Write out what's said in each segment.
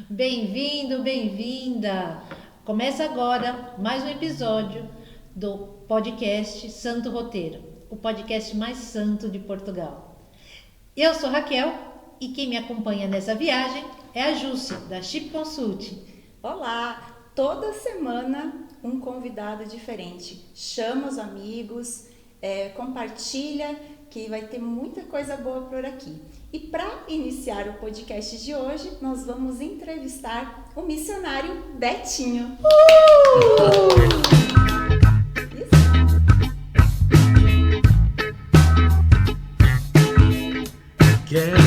Bem-vindo, bem-vinda! Começa agora mais um episódio do podcast Santo Roteiro, o podcast mais santo de Portugal. Eu sou Raquel e quem me acompanha nessa viagem é a Jússi, da Chip Consult. Olá! Toda semana um convidado diferente. Chama os amigos, compartilha que vai ter muita coisa boa por aqui. E para iniciar o podcast de hoje, nós vamos entrevistar o missionário Betinho. Quero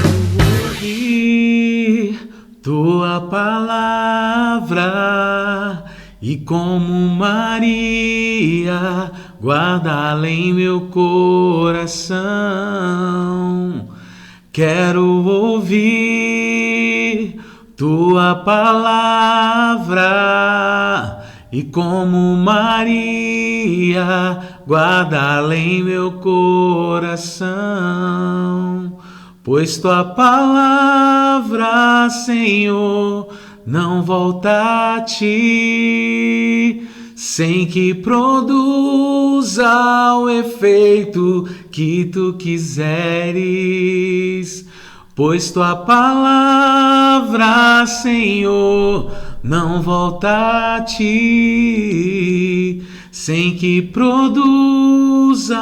ouvir tua palavra e como Maria guardá-la em meu coração. Quero ouvir tua palavra e como Maria guardá-la em meu coração. Pois tua palavra, Senhor, não volta a ti, sem que produza o efeito que tu quiseres. Pois tua palavra, Senhor, não volta a ti, sem que produza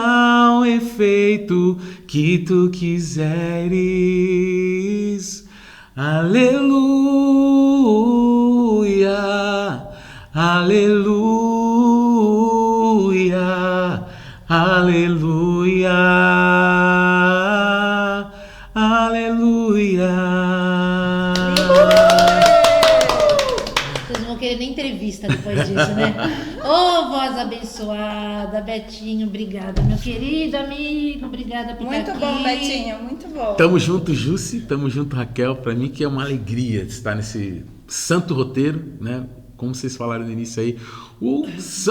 o efeito que tu quiseres. Aleluia, aleluia, aleluia, aleluia. Vocês não vão querer nem entrevista depois disso, né? Ô, voz abençoada, Betinho, obrigada, meu querido amigo, obrigada por Muito estar aqui. bom, Betinho, muito bom. Tamo junto, Jússi, tamo junto, Raquel. Para mim que é uma alegria estar nesse santo roteiro, né? Como vocês falaram no início aí, os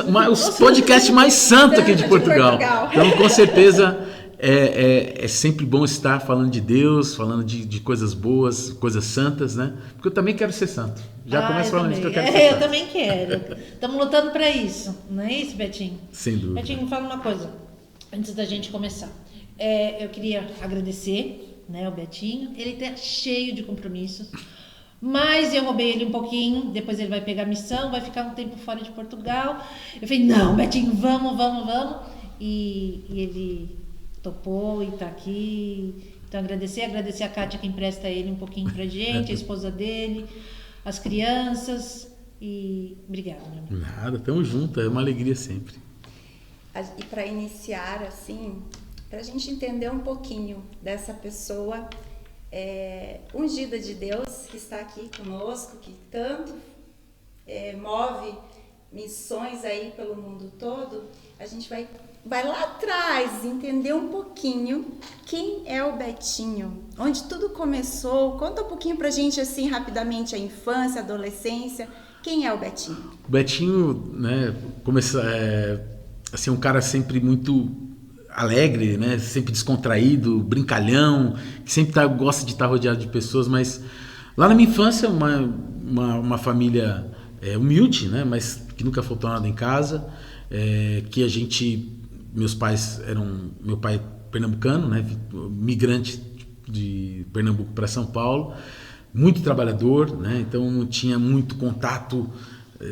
podcasts mais santos aqui de Portugal. Então, com certeza, é sempre bom estar falando de Deus, falando de coisas boas, coisas santas, né? Porque eu também quero ser santo. Já começo falando isso que eu quero ser santo. Eu também quero. Estamos lutando para isso, não é isso, Betinho? Sem dúvida. Betinho, me fala uma coisa, antes da gente começar. Eu queria agradecer, né, o Betinho. Ele tá cheio de compromissos, mas eu roubei ele um pouquinho. Depois ele vai pegar a missão, vai ficar um tempo fora de Portugal. Eu falei, não, Betinho, vamos. E ele topou e tá aqui. Então agradecer a Kátia que empresta ele um pouquinho pra gente, a esposa dele, as crianças. E obrigada, meu amigo. Nada, tamo junto, é uma alegria sempre. E para iniciar, assim, para a gente entender um pouquinho dessa pessoa ungida de Deus que está aqui conosco, que tanto move missões aí pelo mundo todo, a gente vai lá atrás entender um pouquinho quem é o Betinho, onde tudo começou. Conta um pouquinho pra gente assim rapidamente a infância, a adolescência. Quem é o Betinho? O Betinho, né, assim, um cara sempre muito alegre, né, sempre descontraído, brincalhão, que sempre gosta de estar rodeado de pessoas, mas lá na minha infância, uma família humilde, né, mas que nunca faltou nada em casa, meu pai pernambucano, né, migrante de Pernambuco para São Paulo, muito trabalhador, né, então não tinha muito contato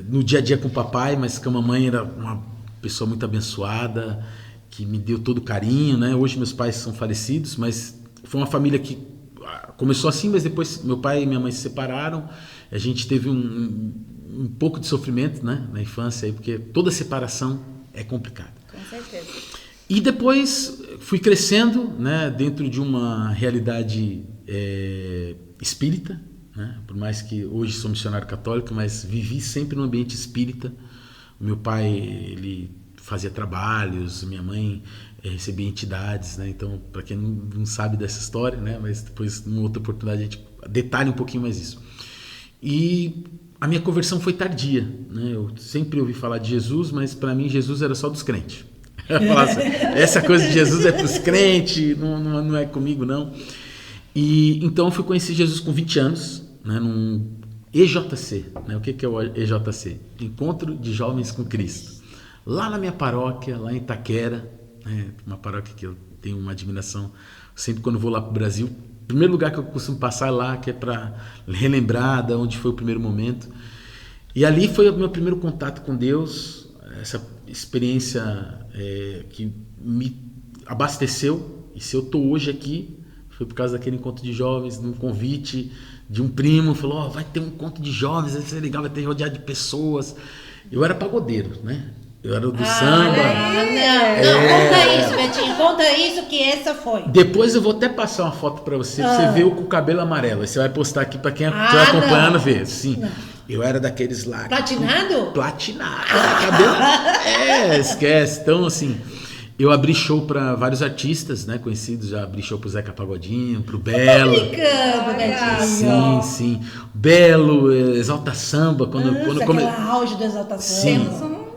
no dia a dia com o papai, mas que a mamãe era uma pessoa muito abençoada, que me deu todo o carinho, né? Hoje meus pais são falecidos, mas foi uma família que começou assim, mas depois meu pai e minha mãe se separaram. A gente teve um pouco de sofrimento, né, na infância, porque toda separação é complicada. Com certeza. E depois fui crescendo, né, dentro de uma realidade espírita, né? Por mais que hoje sou missionário católico, mas vivi sempre no ambiente espírita. O meu pai, ele fazia trabalhos, minha mãe recebia entidades, né? Então, para quem não sabe dessa história, né, mas depois numa outra oportunidade a gente detalha um pouquinho mais isso. E a minha conversão foi tardia, né? Eu sempre ouvi falar de Jesus, mas para mim Jesus era só dos crentes. Eu falava assim, essa coisa de Jesus é para os crentes, não é comigo não. E então eu fui conhecer Jesus com 20 anos, né, EJC, né? O que é o EJC? Encontro de Jovens com Cristo. Lá na minha paróquia, lá em Itaquera, né? Uma paróquia que eu tenho uma admiração, sempre quando vou lá para o Brasil, o primeiro lugar que eu costumo passar é lá, que é para relembrar de onde foi o primeiro momento. E ali foi o meu primeiro contato com Deus, essa experiência que me abasteceu. E se eu estou hoje aqui, foi por causa daquele encontro de jovens, de um convite de um primo, falou, vai ter um encontro de jovens, vai ser legal, vai ter rodeado de pessoas. Eu era pagodeiro, né? Eu era do samba. Não, conta isso, Betinho, conta isso que essa foi. Depois eu vou até passar uma foto pra você ver eu com o cabelo amarelo. Aí você vai postar aqui pra quem estiver acompanhando ver. Sim, eu era daqueles lá. Platinado? Platinado. Cabelo. Esquece. Então, assim, eu abri show pra vários artistas, né, conhecidos. Já abri show pro Zeca Pagodinho, pro Belo. Tá brincando, Betinho. Sim. Belo, Exalta Samba. Quando auge do Exalta Samba.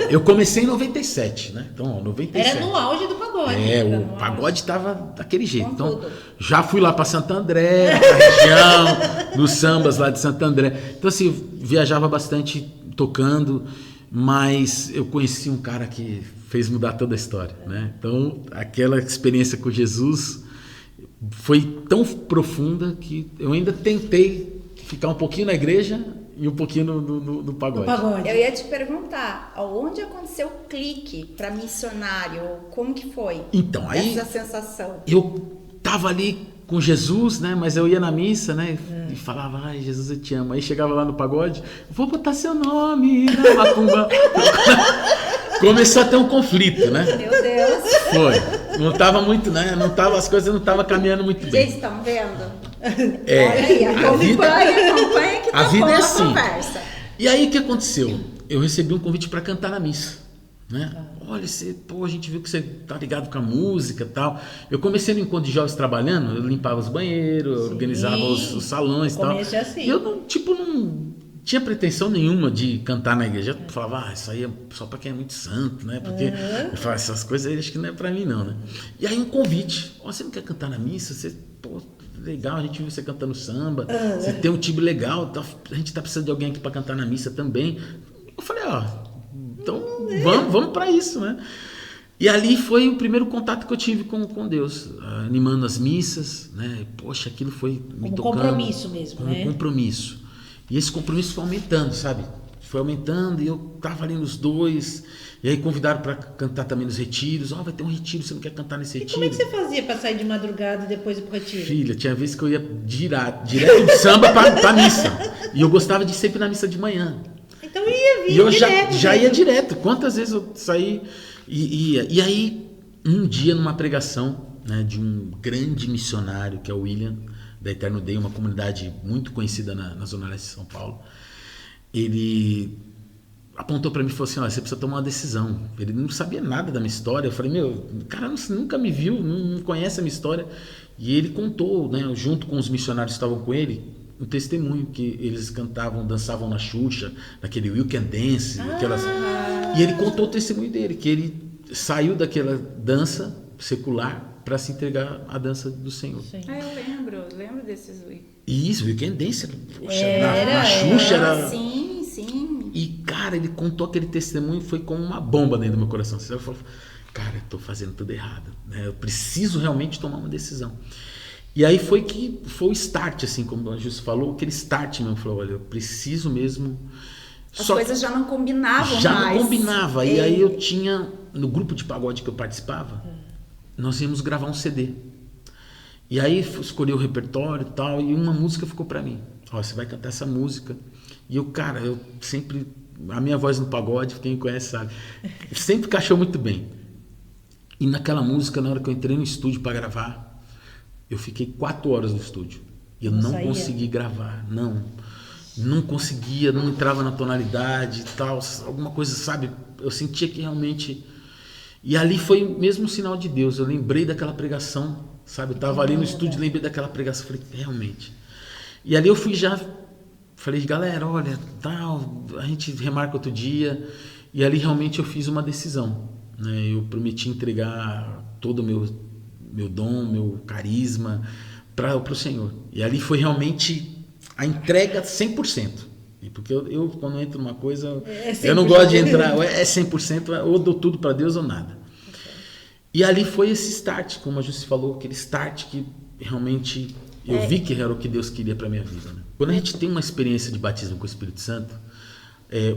Eu comecei em 97, né? Então, 97. Era no auge do pagode. O pagode tava daquele jeito. Então, já fui lá para Santo André, pra região dos sambas lá de Santo André. Então, assim, viajava bastante tocando, mas eu conheci um cara que fez mudar toda a história, né? Então, aquela experiência com Jesus foi tão profunda que eu ainda tentei ficar um pouquinho na igreja e um pouquinho no pagode. Eu ia te perguntar, onde aconteceu o clique para missionário? Como que foi? Então, aí essa sensação? Eu tava ali com Jesus, né? Mas eu ia na missa, né? E falava, ai, Jesus, eu te amo. Aí chegava lá no pagode, vou botar seu nome na macumba. Começou a ter um conflito, né? Meu Deus. Foi. Não tava muito, né? As coisas não estavam caminhando muito bem. Vocês estão vendo? Olha aí, acompanha que a vida é assim. Conversa. E aí o que aconteceu? Eu recebi um convite para cantar na missa, né? Olha, a gente viu que você tá ligado com a música e tal. Eu comecei no encontro de jovens trabalhando, eu limpava os banheiros, organizava os salões e tal. Assim. E eu não tinha pretensão nenhuma de cantar na igreja. Eu falava, isso aí é só para quem é muito santo, né? Porque eu falava, essas coisas aí acho que não é para mim não, né? E aí um convite, você não quer cantar na missa? Legal, a gente viu você cantando samba, você tem um timbre legal, a gente tá precisando de alguém aqui para cantar na missa também. Eu falei, então vamos para isso, né? E ali foi o primeiro contato que eu tive com Deus, animando as missas, né? Poxa, aquilo foi me tocando. Compromisso mesmo, como né? Compromisso. E esse compromisso foi aumentando, sabe? Foi aumentando e eu tava ali nos dois. E aí convidaram para cantar também nos retiros. Vai ter um retiro, você não quer cantar nesse retiro? E como é que você fazia para sair de madrugada e depois ir pro retiro? Filha, tinha vezes que eu ia direto do samba pra missa. E eu gostava de ir sempre na missa de manhã. Então ia vir e eu direto. já ia direto. Quantas vezes eu saí e ia. E aí, um dia numa pregação, né, de um grande missionário, que é o William, da Eterno Day, uma comunidade muito conhecida na Zona Leste de São Paulo, ele apontou para mim e falou assim, você precisa tomar uma decisão. Ele não sabia nada da minha história. Eu falei, o cara nunca me viu, não conhece a minha história. E ele contou, né, junto com os missionários que estavam com ele, um testemunho que eles dançavam na Xuxa, naquele We Can Dance, e ele contou o testemunho dele, que ele saiu daquela dança secular para se entregar à dança do Senhor. Eu lembro desses Isso, We Can Dance, poxa, na Xuxa era... Sim. E, cara, ele contou aquele testemunho, foi como uma bomba dentro do meu coração. Você falou, cara, eu tô fazendo tudo errado, né? Eu preciso realmente tomar uma decisão. E aí foi o start, assim, como a Júcia falou, aquele start mesmo. Falou, olha, eu preciso mesmo... As coisas já não combinavam mais. Já não combinava. E aí eu tinha, no grupo de pagode que eu participava, nós íamos gravar um CD. E aí escolhi o repertório e tal, e uma música ficou pra mim. Você vai cantar essa música. E eu sempre... A minha voz no pagode, quem me conhece sabe, sempre encaixou muito bem. E naquela música, na hora que eu entrei no estúdio para gravar, eu fiquei 4 horas no estúdio. E eu não consegui gravar, não conseguia, não entrava na tonalidade e tal, alguma coisa, sabe? Eu sentia que realmente... E ali foi mesmo um sinal de Deus. Eu lembrei daquela pregação, sabe? Eu estava ali no estúdio, lembrei daquela pregação, falei, realmente. E ali eu falei, galera, olha, a gente remarca outro dia. E ali realmente eu fiz uma decisão, né? Eu prometi entregar todo o meu dom, meu carisma para o Senhor. E ali foi realmente a entrega 100%. Porque eu quando entro numa coisa, É eu não gosto de entrar, é 100%, ou dou tudo para Deus ou nada. E ali foi esse start, como a Jussi falou, aquele start que realmente eu vi que era o que Deus queria para minha vida. Né? Quando a gente tem uma experiência de batismo com o Espírito Santo,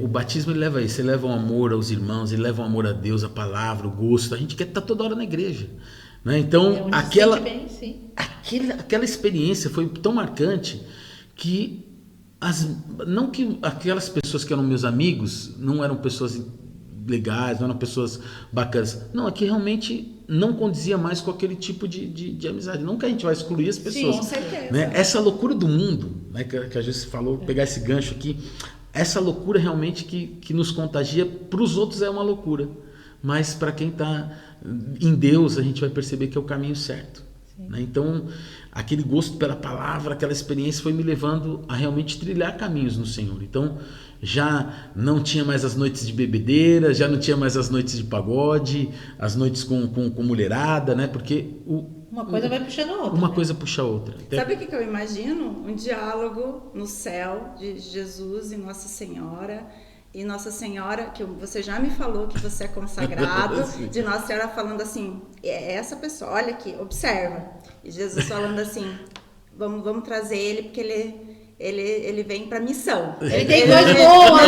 o batismo ele leva isso, ele leva o amor aos irmãos, ele leva o amor a Deus, a palavra, o gosto. A gente quer estar toda hora na igreja. Né? Então, aquela experiência foi tão marcante que, não que aquelas pessoas que eram meus amigos não eram pessoas legais, não eram pessoas bacanas. Não, é que realmente não condizia mais com aquele tipo de amizade. Não que a gente vai excluir as pessoas. Sim, com certeza. Né? Essa loucura do mundo, né, que a gente falou, pegar esse gancho aqui, essa loucura realmente que nos contagia, para os outros é uma loucura. Mas para quem está em Deus, a gente vai perceber que é o caminho certo. Né? Então, aquele gosto pela palavra, aquela experiência foi me levando a realmente trilhar caminhos no Senhor. Então, já não tinha mais as noites de bebedeira, já não tinha mais as noites de pagode, as noites com mulherada, né? Porque uma coisa vai puxando a outra. Uma né? coisa puxa a outra. Sabe o que eu imagino? Um diálogo no céu de Jesus e Nossa Senhora. E Nossa Senhora, que você já me falou que você é consagrado, de Nossa Senhora falando assim, é essa pessoa, olha aqui, observa. E Jesus falando assim, vamos trazer ele porque ele vem para missão. Ele tem coisa boa.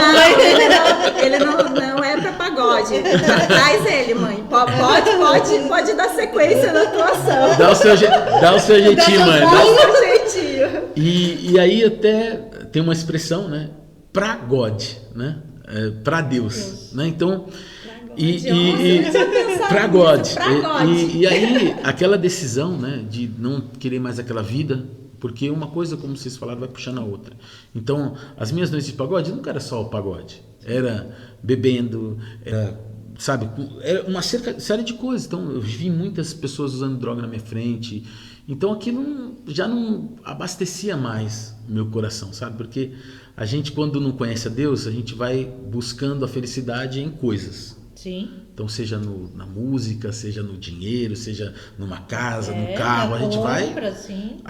Ele não é para pagode. Traz ele, mãe. Pode dar sequência na atuação. Dá o seu jeitinho, mãe. Dá o seu jeitinho. E aí até tem uma expressão, né? Pra God, né? Para Deus, né? Então para God. E aí aquela decisão, né, de não querer mais aquela vida, porque uma coisa, como vocês falaram, vai puxando a outra. Então as minhas noites de pagode nunca era só o pagode, era bebendo, sabe, era uma série de coisas. Então eu vi muitas pessoas usando droga na minha frente. Então aquilo já não abastecia mais o meu coração, sabe? Porque a gente, quando não conhece a Deus, a gente vai buscando a felicidade em coisas. Sim. Então, seja na música, seja no dinheiro, seja numa casa, num carro, a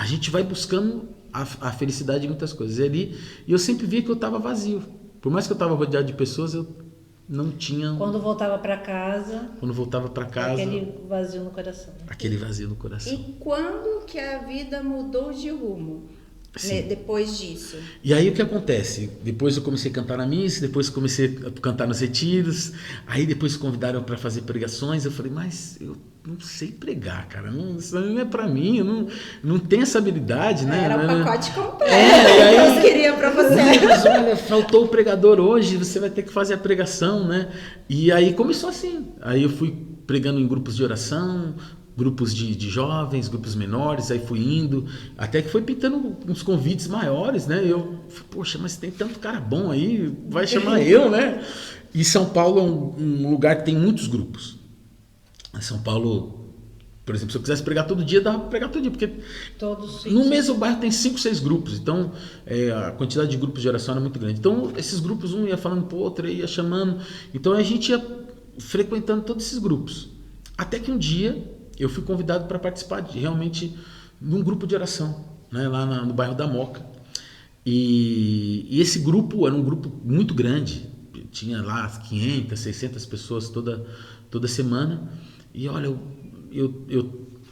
gente vai buscando a felicidade em muitas coisas. E eu sempre via que eu estava vazio. Por mais que eu estava rodeado de pessoas, eu não tinha... Quando voltava para casa... Aquele vazio no coração. Né? Aquele vazio no coração. E quando que a vida mudou de rumo? Depois disso. E aí o que acontece? Depois eu comecei a cantar na missa, depois comecei a cantar nos retiros, aí depois convidaram para fazer pregações. Eu falei, mas eu não sei pregar, cara, isso não é para mim, eu não tenho essa habilidade, né? Era o pacote completo. Aí Deus queria para você. Mas olha, faltou o pregador hoje, você vai ter que fazer a pregação, né? E aí começou assim. Aí eu fui pregando em grupos de oração, grupos de jovens, grupos menores, aí fui indo, até que foi pintando uns convites maiores, né? Eu, poxa, mas tem tanto cara bom aí, vai chamar eu, né? E São Paulo é um lugar que tem muitos grupos. São Paulo, por exemplo, se eu quisesse pregar todo dia, dava para pregar todo dia, porque no mesmo bairro tem 5, 6 grupos, então a quantidade de grupos de oração era muito grande. Então esses grupos, um ia falando pro outro, ia chamando, então a gente ia frequentando todos esses grupos. Até que um dia eu fui convidado para participar realmente de um grupo de oração, né, lá no bairro da Moca. E esse grupo era um grupo muito grande, tinha lá 500, 600 pessoas toda semana. E olha,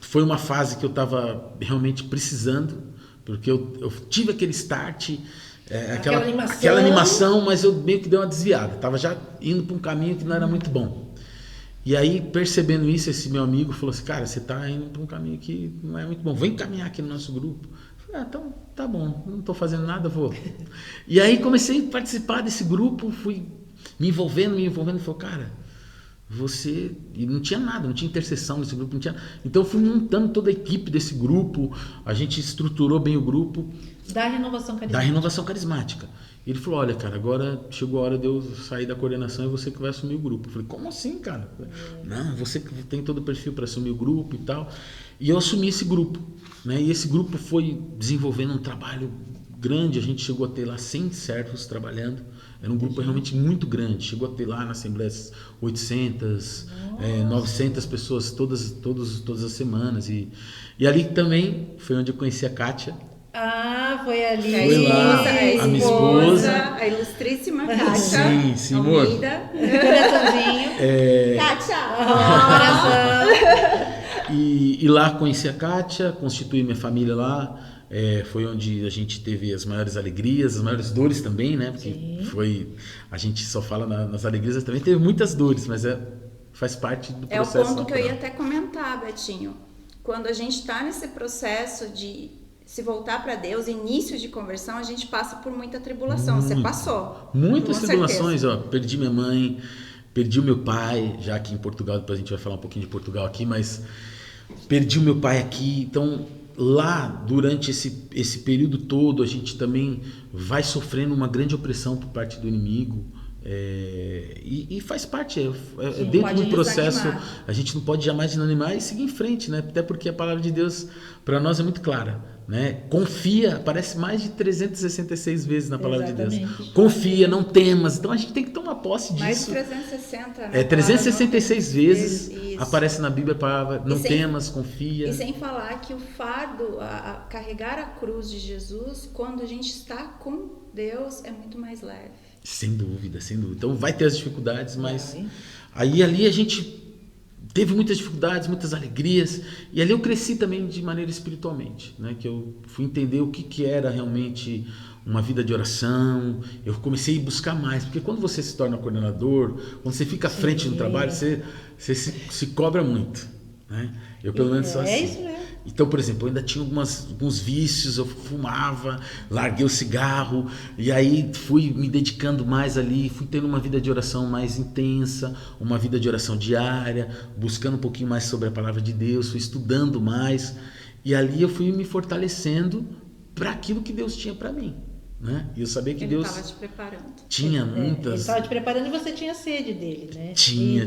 foi uma fase que eu estava realmente precisando, porque eu tive aquele start, aquela animação, mas eu meio que dei uma desviada, estava já indo para um caminho que não era muito bom. E aí, percebendo isso, esse meu amigo falou assim, cara, você está indo para um caminho que não é muito bom, vem caminhar aqui no nosso grupo. Eu falei, então tá bom, não estou fazendo nada, vou. E aí comecei a participar desse grupo, fui me envolvendo, e falei, cara, e não tinha nada, não tinha intercessão nesse grupo, não tinha. Então eu fui montando toda a equipe desse grupo, a gente estruturou bem o grupo. Da renovação carismática. E ele falou, olha, cara, agora chegou a hora de eu sair da coordenação e você que vai assumir o grupo. Eu falei, como assim, cara? Não, você que tem todo o perfil para assumir o grupo e tal. E eu assumi esse grupo, né? E esse grupo foi desenvolvendo um trabalho grande, a gente chegou a ter lá 100 servos trabalhando, era um grupo realmente muito grande, chegou a ter lá na Assembleia 800, 900 pessoas todas as semanas. E ali também foi onde eu conheci a Kátia. Ah, foi ali. Foi lá, a minha esposa. A ilustríssima Kátia. Sim, amor. Almeida. Coraçãozinho. Kátia! Coração. E lá conheci a Kátia, constituí minha família lá. Foi onde a gente teve as maiores alegrias, as maiores dores também, né? Porque a gente só fala nas alegrias, também teve muitas dores, mas faz parte do processo. É o ponto natural. que eu ia até comentar, Betinho. Quando a gente está nesse processo de se voltar para Deus, início de conversão, a gente passa por muita tribulação. Você passou. Muitas com tribulações, certeza. ó. Perdi minha mãe, perdi o meu pai, já aqui em Portugal, depois a gente vai falar um pouquinho de Portugal aqui, mas perdi o meu pai aqui. Então, lá, durante esse período todo, a gente também vai sofrendo uma grande opressão por parte do inimigo. E faz parte, dentro do processo, desanimar. a gente não pode jamais desanimar e seguir em frente, né? Até porque a palavra de Deus para nós é muito clara, né? Confia, aparece mais de 366 vezes na palavra de Deus. Confia, não temas. Então a gente tem que tomar posse disso. Mais de 360, né? 366 vezes Isso. aparece na Bíblia a palavra não temas, confia. E sem falar que o fardo, carregar a cruz de Jesus, quando a gente está com Deus, é muito mais leve. Sem dúvida, sem dúvida. Então vai ter as dificuldades, mas aí ali a gente teve muitas dificuldades, muitas alegrias, e ali eu cresci também de maneira espiritualmente, né? Que eu fui entender o que era realmente uma vida de oração. Eu comecei a buscar mais, porque quando você se torna coordenador, quando você fica à frente no trabalho, você se cobra muito, né? Eu pelo menos sou assim. Isso mesmo. Então, por exemplo, eu ainda tinha alguns vícios, eu fumava, larguei o cigarro, e aí fui me dedicando mais ali, fui tendo uma vida de oração mais intensa, uma vida de oração diária, buscando um pouquinho mais sobre a palavra de Deus, fui estudando mais, e ali eu fui me fortalecendo para aquilo que Deus tinha para mim, né? E eu sabia que Deus estava te preparando. tinha Ele muitas... estava te preparando e você tinha sede dele, né? Tinha.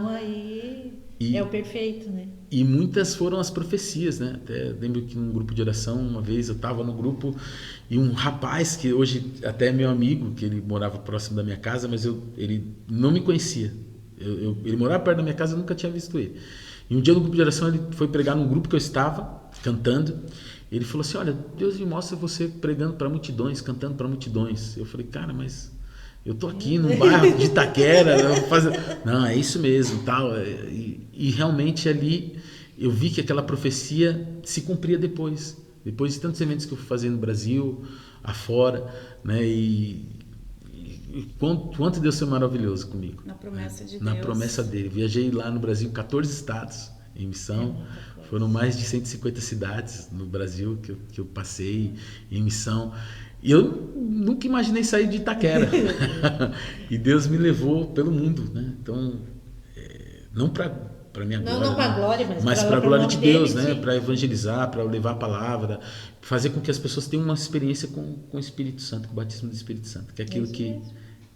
Aí é o perfeito, né? E muitas foram as profecias, né? Até lembro que num grupo de oração, uma vez eu estava no grupo e um rapaz que hoje até é meu amigo, que ele morava próximo da minha casa, mas ele não me conhecia. Ele morava perto da minha casa, eu nunca tinha visto ele. E um dia no grupo de oração ele foi pregar num grupo que eu estava, cantando. Ele falou assim, olha, Deus me mostra você pregando para multidões, cantando para multidões. Eu falei, cara, mas... eu tô aqui no bairro de Itaquera, não, é isso mesmo, tal. E realmente ali eu vi que aquela profecia se cumpria depois de tantos eventos que eu fui fazer no Brasil, afora, né? E quanto Deus foi maravilhoso comigo. Na promessa de Deus. Na promessa dele. Viajei lá no Brasil, 14 estados em missão. Foram mais de 150 cidades no Brasil que eu passei em missão. E eu nunca imaginei sair de Itaquera. E Deus me levou pelo mundo, né? Então, não para minha glória. Não para a glória, mas para a glória de Deus, dele, né? Para evangelizar, para levar a palavra, fazer com que as pessoas tenham uma experiência com o Espírito Santo, com o batismo do Espírito Santo, que é aquilo que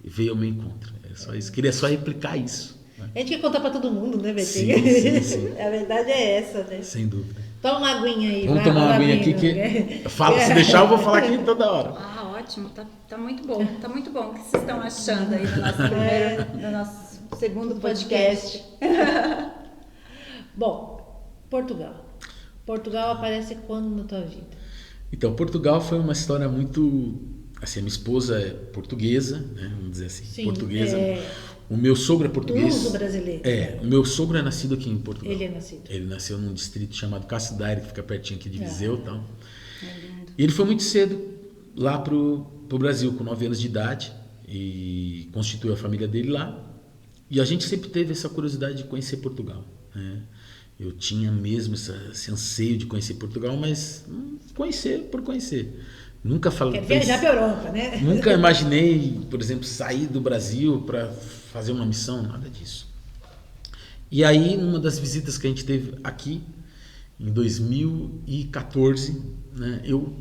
veio ao meu encontro. É só isso. Queria só replicar isso. Né? A gente quer contar para todo mundo, né, Betinho? Sim. A verdade é essa, né? Sem dúvida. Toma uma aguinha aí. Vamos tomar uma aguinha aqui que se deixar eu vou falar aqui toda hora. Ah, ótimo, tá muito bom. Tá muito bom. O que vocês estão achando aí do nosso segundo podcast? Bom, Portugal. Portugal aparece quando na tua vida? Então, Portugal foi uma história muito... Assim, a minha esposa é portuguesa, né? Vamos dizer assim, Sim, portuguesa. O meu sogro é português. Luso brasileiro. O meu sogro é nascido aqui em Portugal. Ele é nascido. Ele nasceu num distrito chamado Castro Daire, que fica pertinho aqui de Viseu e tal. E ele foi muito cedo lá pro Brasil, com 9 anos de idade, e constituiu a família dele lá. E a gente sempre teve essa curiosidade de conhecer Portugal, né? Eu tinha mesmo esse anseio de conhecer Portugal, mas conhecer por conhecer. Nunca falei. Quer viajar para a Europa, né? Nunca imaginei, por exemplo, sair do Brasil para fazer uma missão, nada disso. E aí, numa das visitas que a gente teve aqui, em 2014, né, eu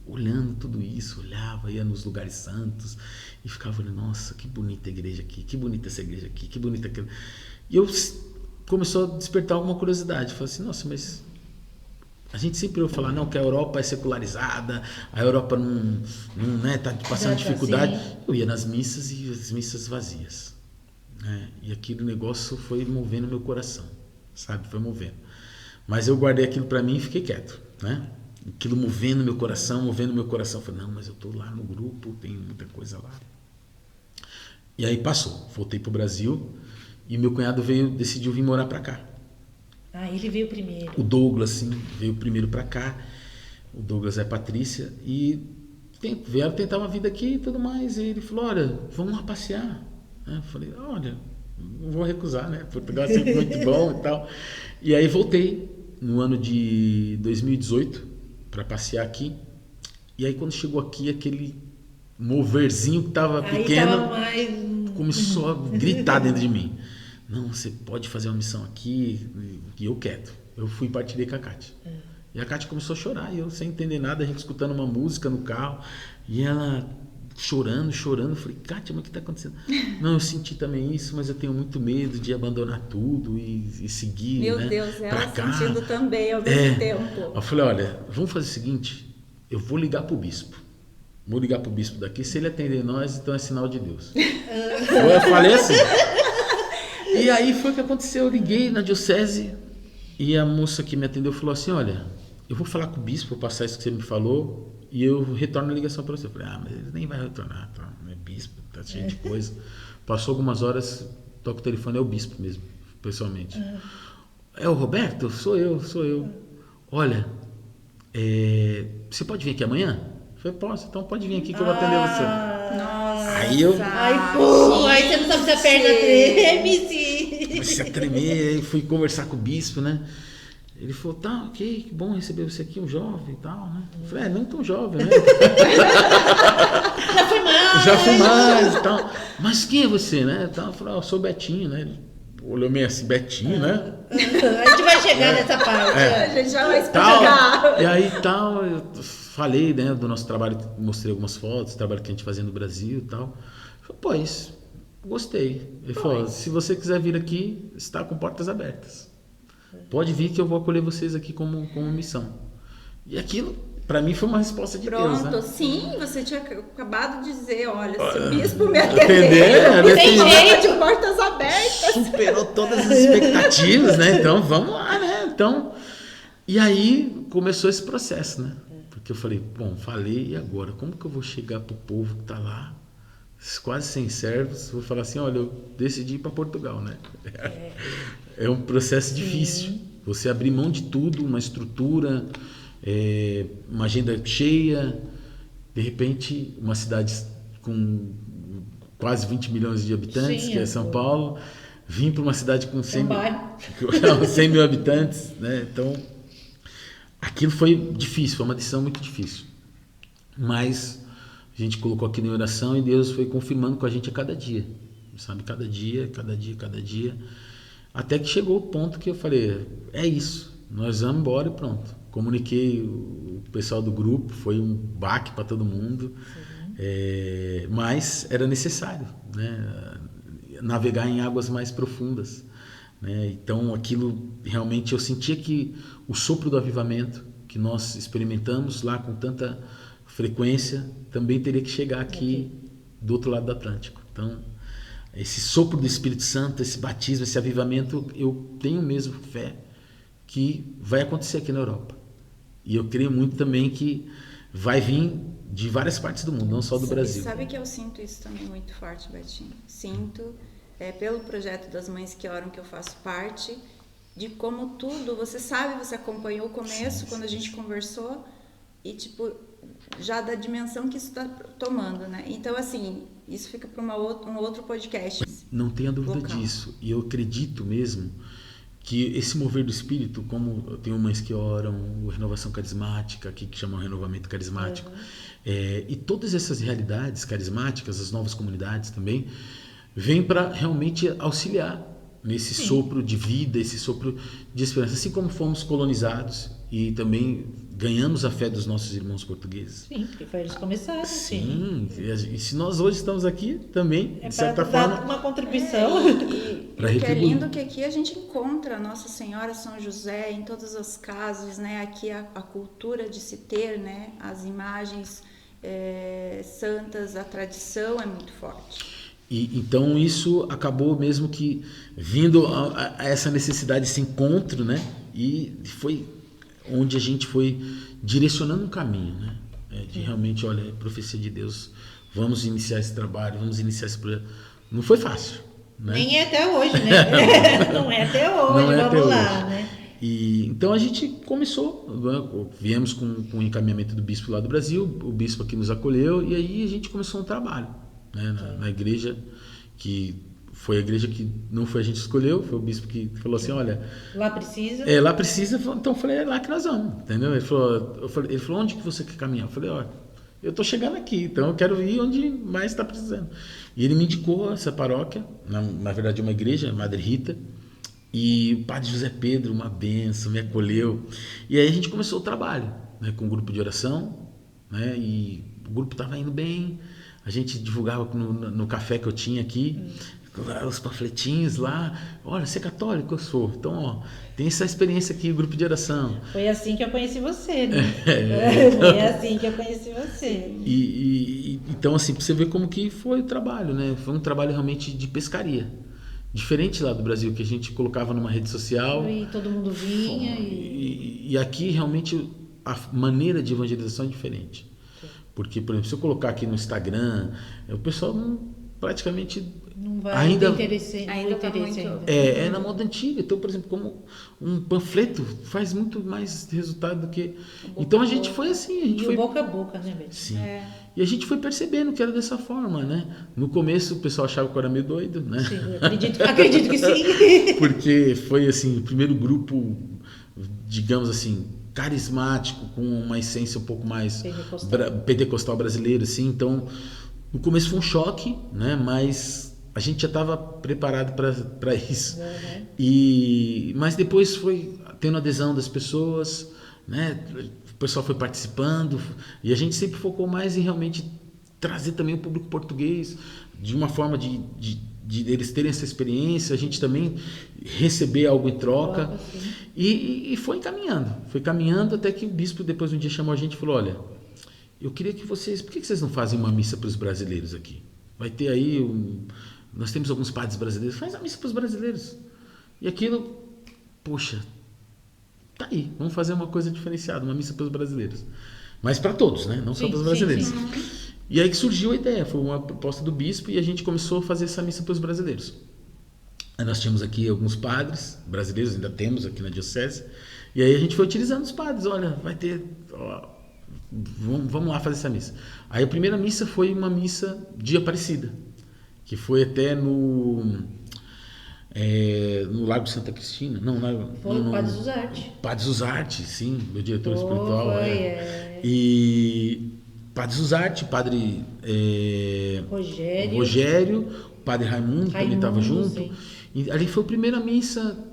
olhando tudo isso, olhava, ia nos lugares santos e ficava olhando, nossa, que bonita a igreja aqui, que bonita essa igreja aqui, que bonita aquela. E eu começou a despertar alguma curiosidade. Falei assim, nossa, mas a gente sempre ouve falar, não, que a Europa é secularizada, a Europa não tá passando dificuldade. Assim. Eu ia nas missas e as missas vazias, né? E aquele negócio foi movendo meu coração, sabe? Foi movendo. Mas eu guardei aquilo para mim e fiquei quieto, né? aquilo movendo meu coração. Eu falei, não, mas eu tô lá no grupo, tem muita coisa lá. E aí passou, voltei pro Brasil e meu cunhado decidiu vir morar para cá. Ah, ele veio primeiro. O Douglas, sim, veio primeiro para cá. O Douglas é a Patrícia e vieram tentar uma vida aqui e tudo mais. E ele falou, olha, vamos lá passear. Eu falei, olha, não vou recusar, né? Portugal é sempre muito bom e tal. E aí voltei no ano de 2018 para passear aqui. E aí quando chegou aqui, aquele moverzinho que estava pequeno começou a gritar dentro de mim. Não, você pode fazer uma missão aqui. E eu quieto. Eu fui e partilhei com a Kátia. E a Kátia começou a chorar. E eu sem entender nada, a gente escutando uma música no carro. E ela chorando. Eu falei, Kátia, mas o que está acontecendo? Não, eu senti também isso, mas eu tenho muito medo de abandonar tudo e seguir, Meu né, Deus, ela cá. sentindo também ao mesmo tempo. Eu falei, olha, vamos fazer o seguinte, eu vou ligar pro bispo. Vou ligar pro bispo daqui, se ele atender nós, então é sinal de Deus. Eu falei assim. E aí foi o que aconteceu, eu liguei na diocese e a moça que me atendeu falou assim, olha, eu vou falar com o bispo, vou passar isso que você me falou e eu retorno a ligação para você. Eu falei, mas ele nem vai retornar, tá? Não é bispo, tá cheio de coisa. Passou algumas horas, toca o telefone, é o bispo mesmo, pessoalmente. É o Roberto? Sou eu. Olha, você pode vir aqui amanhã? Eu falei, posso, então pode vir aqui que eu vou atender você. Nossa. Aí eu... Aí você não sabe se a perna treme, comecei a tremer, aí fui conversar com o bispo, né? Ele falou, tá, ok, que bom receber você aqui, um jovem e tal, né? Eu falei, não tão jovem, né? Já fui mais e tal. Mas quem é você, né? Eu falei, eu sou o Betinho, né? Ele olhou meio assim, Betinho, né? A gente vai chegar nessa parte. A gente já vai explicar. E aí tal, eu falei, né, do nosso trabalho, mostrei algumas fotos, do trabalho que a gente fazia no Brasil e tal. Eu falei, pois, gostei. Ele falou, se você quiser vir aqui, está com portas abertas. Pode vir que eu vou acolher vocês aqui como missão. E aquilo, para mim, foi uma resposta de Deus, né? Pronto, sim, você tinha acabado de dizer, olha, se o bispo me atender, tem jeito de portas abertas. Superou todas as expectativas, né? Então, vamos lá, né? Então, e aí começou esse processo, né? Porque eu falei, bom, falei, e agora? Como que eu vou chegar pro povo que tá lá, quase sem servos? Vou falar assim, olha, eu decidi ir para Portugal, né? É um processo difícil. Você abrir mão de tudo, uma estrutura, uma agenda cheia, de repente, uma cidade com quase 20 milhões de habitantes, que é São Paulo, vim para uma cidade com 100 mil habitantes, né? Então, aquilo foi difícil, foi uma decisão muito difícil. Mas a gente colocou aqui em oração e Deus foi confirmando com a gente a cada dia, sabe? Cada dia. Até que chegou o ponto que eu falei, é isso, nós vamos embora e pronto. Comuniquei o pessoal do grupo, foi um baque para todo mundo, mas era necessário, né? Navegar em águas mais profundas, né? Então aquilo realmente eu sentia que o sopro do avivamento que nós experimentamos lá com tanta frequência também teria que chegar aqui do outro lado do Atlântico. Então esse sopro do Espírito Santo, esse batismo, esse avivamento, eu tenho mesmo fé que vai acontecer aqui na Europa. E eu creio muito também que vai vir de várias partes do mundo, não só do Brasil. Sabe que eu sinto isso também muito forte, Betinho? Sinto, pelo projeto das Mães que Oram, que eu faço parte, de como tudo, você sabe, você acompanhou o começo, quando a gente conversou, e tipo, já da dimensão que isso está tomando, né? Então, assim, isso fica para um outro podcast. Não tenha dúvida disso. E eu acredito mesmo que esse mover do Espírito, como eu tenho Mães que Oram, o Renovação Carismática, aqui que chama o Renovamento Carismático, e todas essas realidades carismáticas, as novas comunidades também, vêm para realmente auxiliar nesse sopro de vida, esse sopro de esperança. Assim como fomos colonizados e também ganhamos a fé dos nossos irmãos portugueses. Sim, porque foi eles começaram. Sim. E se nós hoje estamos aqui também, de certa dar forma, uma contribuição. O que é lindo que aqui a gente encontra Nossa Senhora, São José, em todas as casas, né? Aqui a cultura de se ter, né? As imagens santas, a tradição é muito forte. E então isso acabou mesmo que vindo a essa necessidade, esse encontro, né? E foi onde a gente foi direcionando um caminho, né? De realmente, olha, profecia de Deus, vamos iniciar esse trabalho, vamos iniciar esse projeto. Não foi fácil, né? Nem é até hoje, né? Não é até hoje, Não é vamos até lá, hoje. né? E, então a gente começou, viemos com o encaminhamento do bispo lá do Brasil, o bispo aqui nos acolheu, e aí a gente começou um trabalho, né, na igreja, que foi a igreja que não foi a gente que escolheu, foi o bispo que falou assim, olha... Lá precisa. Lá precisa, então eu falei, é lá que nós vamos, entendeu? Ele falou, onde que você quer caminhar? Eu falei, olha, eu estou chegando aqui, então eu quero ir onde mais está precisando. E ele me indicou essa paróquia, na verdade uma igreja, Madre Rita, e o padre José Pedro, uma benção, me acolheu. E aí a gente começou o trabalho, né, com um grupo de oração, né, e o grupo estava indo bem, a gente divulgava no café que eu tinha aqui, os panfletinhos lá, olha, você é católico? Eu sou. Então, ó, tem essa experiência aqui, grupo de oração. Foi assim que eu conheci você, né? Foi assim que eu conheci você. Então, assim, pra você ver como que foi o trabalho, né? Foi um trabalho realmente de pescaria. Diferente lá do Brasil, que a gente colocava numa rede social. E todo mundo vinha. E aqui, realmente, a maneira de evangelização é diferente. Porque, por exemplo, se eu colocar aqui no Instagram, o pessoal praticamente... Não vai ainda ter interesse ainda. É na moda antiga. Então, por exemplo, como um panfleto faz muito mais resultado do que... Então a gente foi assim. A gente foi boca a boca, né, Beth? Sim. E a gente foi percebendo que era dessa forma, né? No começo o pessoal achava que eu era meio doido, né? Sim, acredito que sim. Porque foi assim, o primeiro grupo, digamos assim, carismático, com uma essência um pouco mais pentecostal brasileira, assim. Então, no começo foi um choque, né? Mas a gente já estava preparado para isso. Uhum. Mas depois foi tendo adesão das pessoas, né? O pessoal foi participando, e a gente sempre focou mais em realmente trazer também o público português, de uma forma de eles terem essa experiência, a gente também receber algo em troca. E foi caminhando até que o bispo depois um dia chamou a gente e falou, olha, eu queria que vocês, por que vocês não fazem uma missa para os brasileiros aqui? Vai ter aí, nós temos alguns padres brasileiros, faz a missa para os brasileiros. E aquilo, poxa, tá aí, vamos fazer uma coisa diferenciada, uma missa para os brasileiros. Mas para todos, né? Não só para os brasileiros. Sim. E aí que surgiu a ideia, foi uma proposta do bispo e a gente começou a fazer essa missa para os brasileiros. Aí nós tínhamos aqui alguns padres brasileiros, ainda temos aqui na diocese, e aí a gente foi utilizando os padres, olha, vai ter... Vamos lá fazer essa missa. Aí a primeira missa foi uma missa de Aparecida, que foi até no Lago Santa Cristina. Foi o Padre Zuzarte. Padre Zuzarte, sim, meu diretor espiritual. E Padre Zuzarte, Padre Rogério, Padre Raimundo também estava junto. E ali foi a primeira missa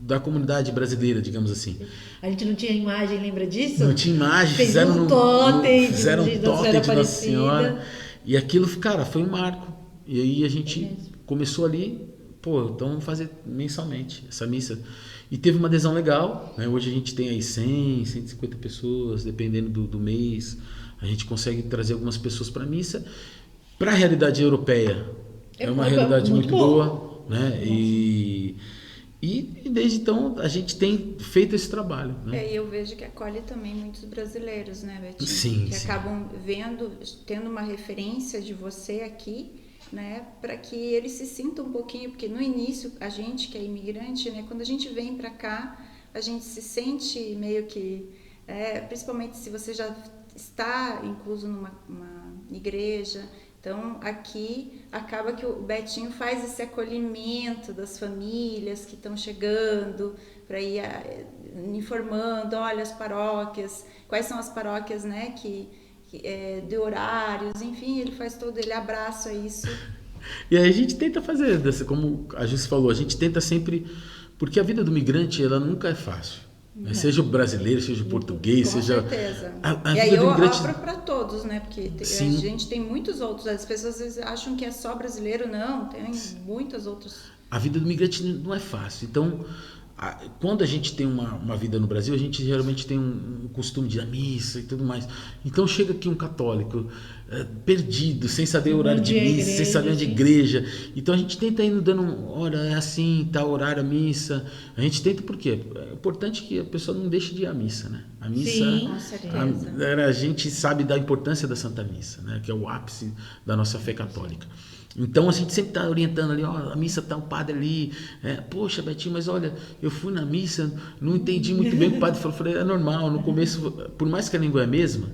da comunidade brasileira, digamos assim. A gente não tinha imagem, lembra disso? Não tinha imagem, fizeram um totem de Nossa Senhora. E aquilo, cara, foi um marco. E aí a gente começou ali, então vamos fazer mensalmente essa missa. E teve uma adesão legal, né? Hoje a gente tem aí 100, 150 pessoas, dependendo do mês. A gente consegue trazer algumas pessoas para a missa. Para a realidade europeia, é uma realidade muito boa, né? E desde então a gente tem feito esse trabalho, né? E eu vejo que acolhe também muitos brasileiros, né, Betinho? Sim, que acabam tendo uma referência de você aqui, né, para que eles se sintam um pouquinho, porque no início a gente que é imigrante, né, quando a gente vem para cá, a gente se sente meio que, principalmente se você já está incluso numa igreja. Então, aqui acaba que o Betinho faz esse acolhimento das famílias que estão chegando, para ir informando, olha, as paróquias, quais são as paróquias, né, de horários, enfim, ele abraça isso. E aí a gente tenta fazer, como a Júcia falou, a gente tenta sempre, porque a vida do migrante, ela nunca é fácil. Não. Seja o brasileiro, seja o português, Com seja... certeza. E aí eu migrante... abro para todos, né? Porque a gente tem muitos outros. As pessoas às vezes acham que é só brasileiro. Não, tem muitas outras. A vida do migrante não é fácil. Então, quando a gente tem uma vida no Brasil, a gente geralmente tem um costume de ir à missa e tudo mais. Então chega aqui um católico perdido, sem saber o horário de missa, sem saber onde é igreja. Então a gente tenta ir dando, olha, é assim, tal horário a missa. A gente tenta por quê? É importante que a pessoa não deixe de ir à missa, né? A missa, Sim, com certeza. a gente sabe da importância da Santa Missa, né? Que é o ápice da nossa fé católica. Então a gente sempre está orientando ali, ó, a missa está o padre ali, poxa, Betinho, mas olha, eu fui na missa, não entendi muito bem o que o padre falou, falei, é normal, no começo, por mais que a língua é a mesma,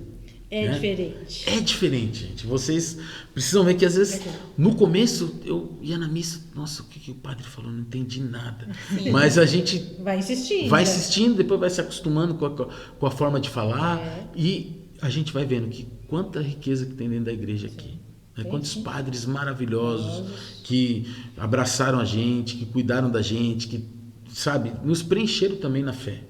É né? diferente. É diferente, gente. Vocês precisam ver que às vezes, no começo, eu ia na missa, nossa, o que o padre falou? Não entendi nada. Sim. Mas a gente Vai insistindo. vai assistindo, depois vai se acostumando com a forma de falar e a gente vai vendo que quanta riqueza que tem dentro da igreja aqui. Né? Quantos padres maravilhosos que abraçaram a gente, que cuidaram da gente, que, sabe, nos preencheram também na fé.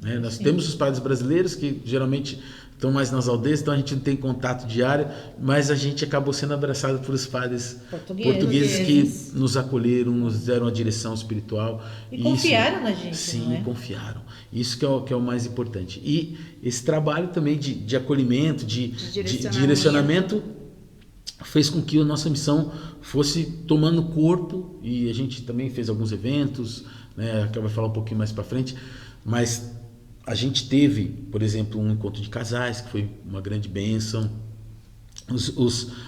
Né? Nós temos os padres brasileiros que geralmente estão mais nas aldeias, então a gente não tem contato diário, mas a gente acabou sendo abraçado por os padres portugueses que nos acolheram, nos deram a direção espiritual. E confiaram na gente, sim, não é? confiaram. Isso que é o mais importante. E esse trabalho também de acolhimento, de direcionamento, fez com que a nossa missão fosse tomando corpo, e a gente também fez alguns eventos, né, que eu vou falar um pouquinho mais para frente, mas a gente teve, por exemplo, um encontro de casais, que foi uma grande bênção,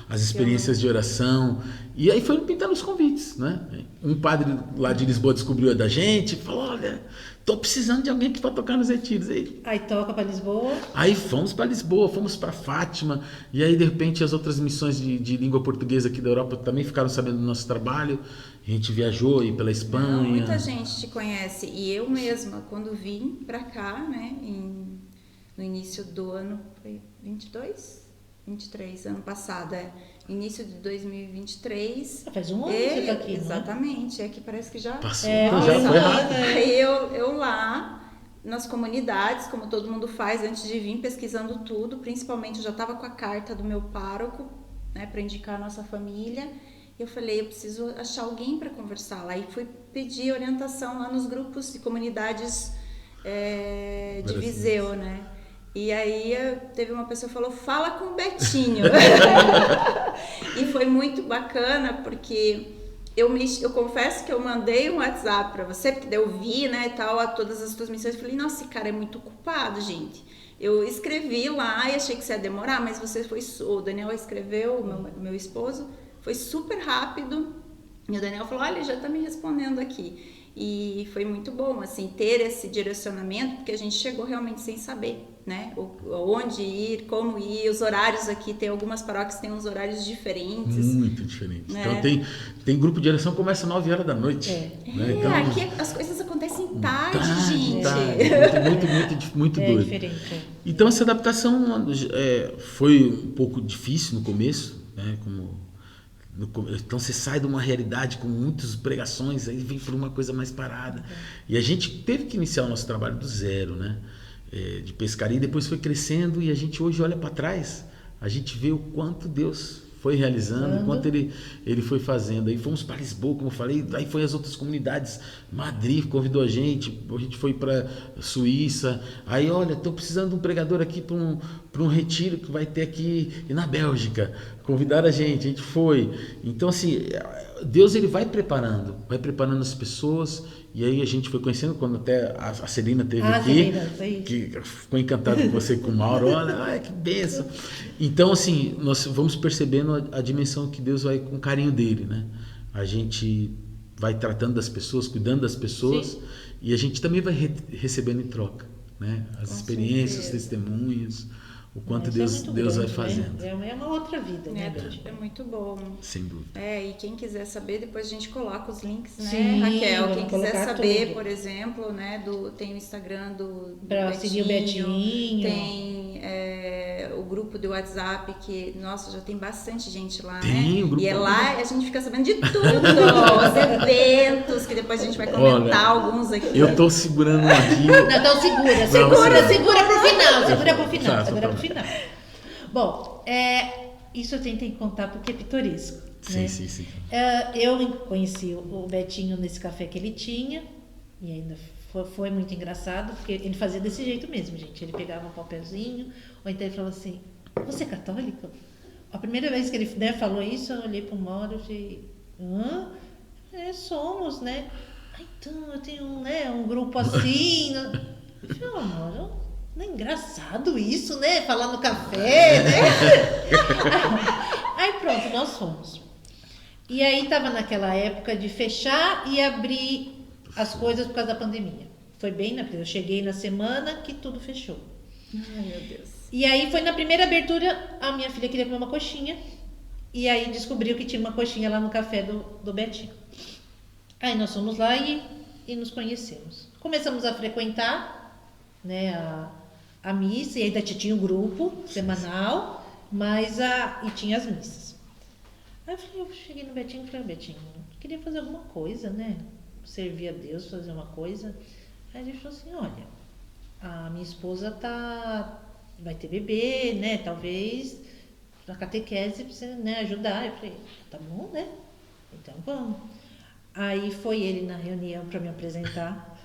as experiências de oração, e aí foram pintando os convites, né? Um padre lá de Lisboa descobriu a da gente, falou, olha, tô precisando de alguém aqui para tocar nos retiros. Aí toca para Lisboa. Aí fomos para Lisboa, fomos para Fátima, e aí de repente as outras missões de língua portuguesa aqui da Europa também ficaram sabendo do nosso trabalho. A gente viajou aí pela Espanha. Não, muita gente te conhece, e eu mesma, quando vim para cá, né, no início do ano, foi 23, ano passado, início de 2023. Faz um ano que você tá aqui, exatamente, é que parece que já passou, já foi rápido. Aí eu lá nas comunidades, como todo mundo faz antes de vir, pesquisando tudo, principalmente eu já estava com a carta do meu pároco, né, para indicar a nossa família. Eu falei, eu preciso achar alguém para conversar lá, e fui pedir orientação lá nos grupos de comunidades de Viseu, né? E aí teve uma pessoa que falou, fala com o Betinho. E foi muito bacana, porque eu confesso que eu mandei um WhatsApp para você, porque eu vi, né, e tal, a todas as tuas missões. Eu falei, nossa, esse cara é muito ocupado, gente. Eu escrevi lá e achei que você ia demorar, mas o Daniel escreveu, o meu esposo, foi super rápido. E o Daniel falou, olha, já tá me respondendo aqui. E foi muito bom, assim, ter esse direcionamento, porque a gente chegou realmente sem saber, né? Onde ir, como ir, os horários aqui, tem algumas paróquias que têm uns horários diferentes. Muito diferentes. Né? Então tem grupo de oração que começa às 9 horas da noite. Né? Então, aqui as coisas acontecem tarde, gente. Muito doido. Diferente. Então essa adaptação foi um pouco difícil no começo, né? Então você sai de uma realidade com muitas pregações, aí vem por uma coisa mais parada. E a gente teve que iniciar o nosso trabalho do zero, né? De pescaria, e depois foi crescendo, e a gente hoje olha para trás, a gente vê o quanto Deus foi realizando, o quanto ele foi fazendo. Aí fomos para Lisboa, como eu falei, aí foi as outras comunidades, Madrid convidou a gente foi para Suíça, aí olha, estou precisando de um pregador aqui para um retiro que vai ter aqui na Bélgica, convidaram a gente foi. Então assim, Deus ele vai preparando as pessoas, e aí a gente foi conhecendo, quando até a Celina esteve aqui, que ficou encantada com você e com o Mauro, olha, que bênção. Então assim, nós vamos percebendo a dimensão que Deus vai com o carinho dele, né? A gente vai tratando das pessoas, cuidando das pessoas, sim, e a gente também vai recebendo em troca, né? As experiências, os testemunhos, o quanto Deus vai fazendo. É uma outra vida, né, É muito bom. Sem dúvida. E quem quiser saber, depois a gente coloca os links, né, sim, Raquel? Quem quiser saber, tudo. Por exemplo, né, tem o Instagram do pra seguir o Betinho. Tem o grupo do WhatsApp, que, nossa, já tem bastante gente lá, tem, né? O grupo e lá a gente fica sabendo de tudo, os eventos, que depois a gente vai comentar alguns aqui. Eu tô segurando aqui. Não, então segura pro final. Bom, isso eu tentei contar porque é pitoresco. Sim, né? sim. Eu conheci o Betinho nesse café que ele tinha, e ainda Foi muito engraçado, porque ele fazia desse jeito mesmo, gente. Ele pegava um papelzinho, ou então ele falava assim, você é católico? A primeira vez que ele, né, falou isso, eu olhei para o Mauro e falei, hã? Somos, né? Então, eu tenho um grupo assim. Eu falei, Mauro, não é engraçado isso, né? Falar no café, né? Aí pronto, nós fomos. E aí tava naquela época de fechar e abrir as coisas por causa da pandemia. Foi bem eu cheguei na semana que tudo fechou. Ai, meu Deus. E aí foi na primeira abertura, a minha filha queria comer uma coxinha. E aí descobriu que tinha uma coxinha lá no café do Betinho. Aí nós fomos lá e nos conhecemos. Começamos a frequentar, né, a missa, e ainda tinha um grupo semanal, e tinha as missas. Aí eu cheguei no Betinho e falei, Betinho, eu queria fazer alguma coisa, né? Servir a Deus, fazer uma coisa. Aí ele falou assim, olha, a minha esposa vai ter bebê, né? Talvez na catequese precisa, né, ajudar. Eu falei, tá bom, né? Então vamos. Aí foi ele na reunião para me apresentar.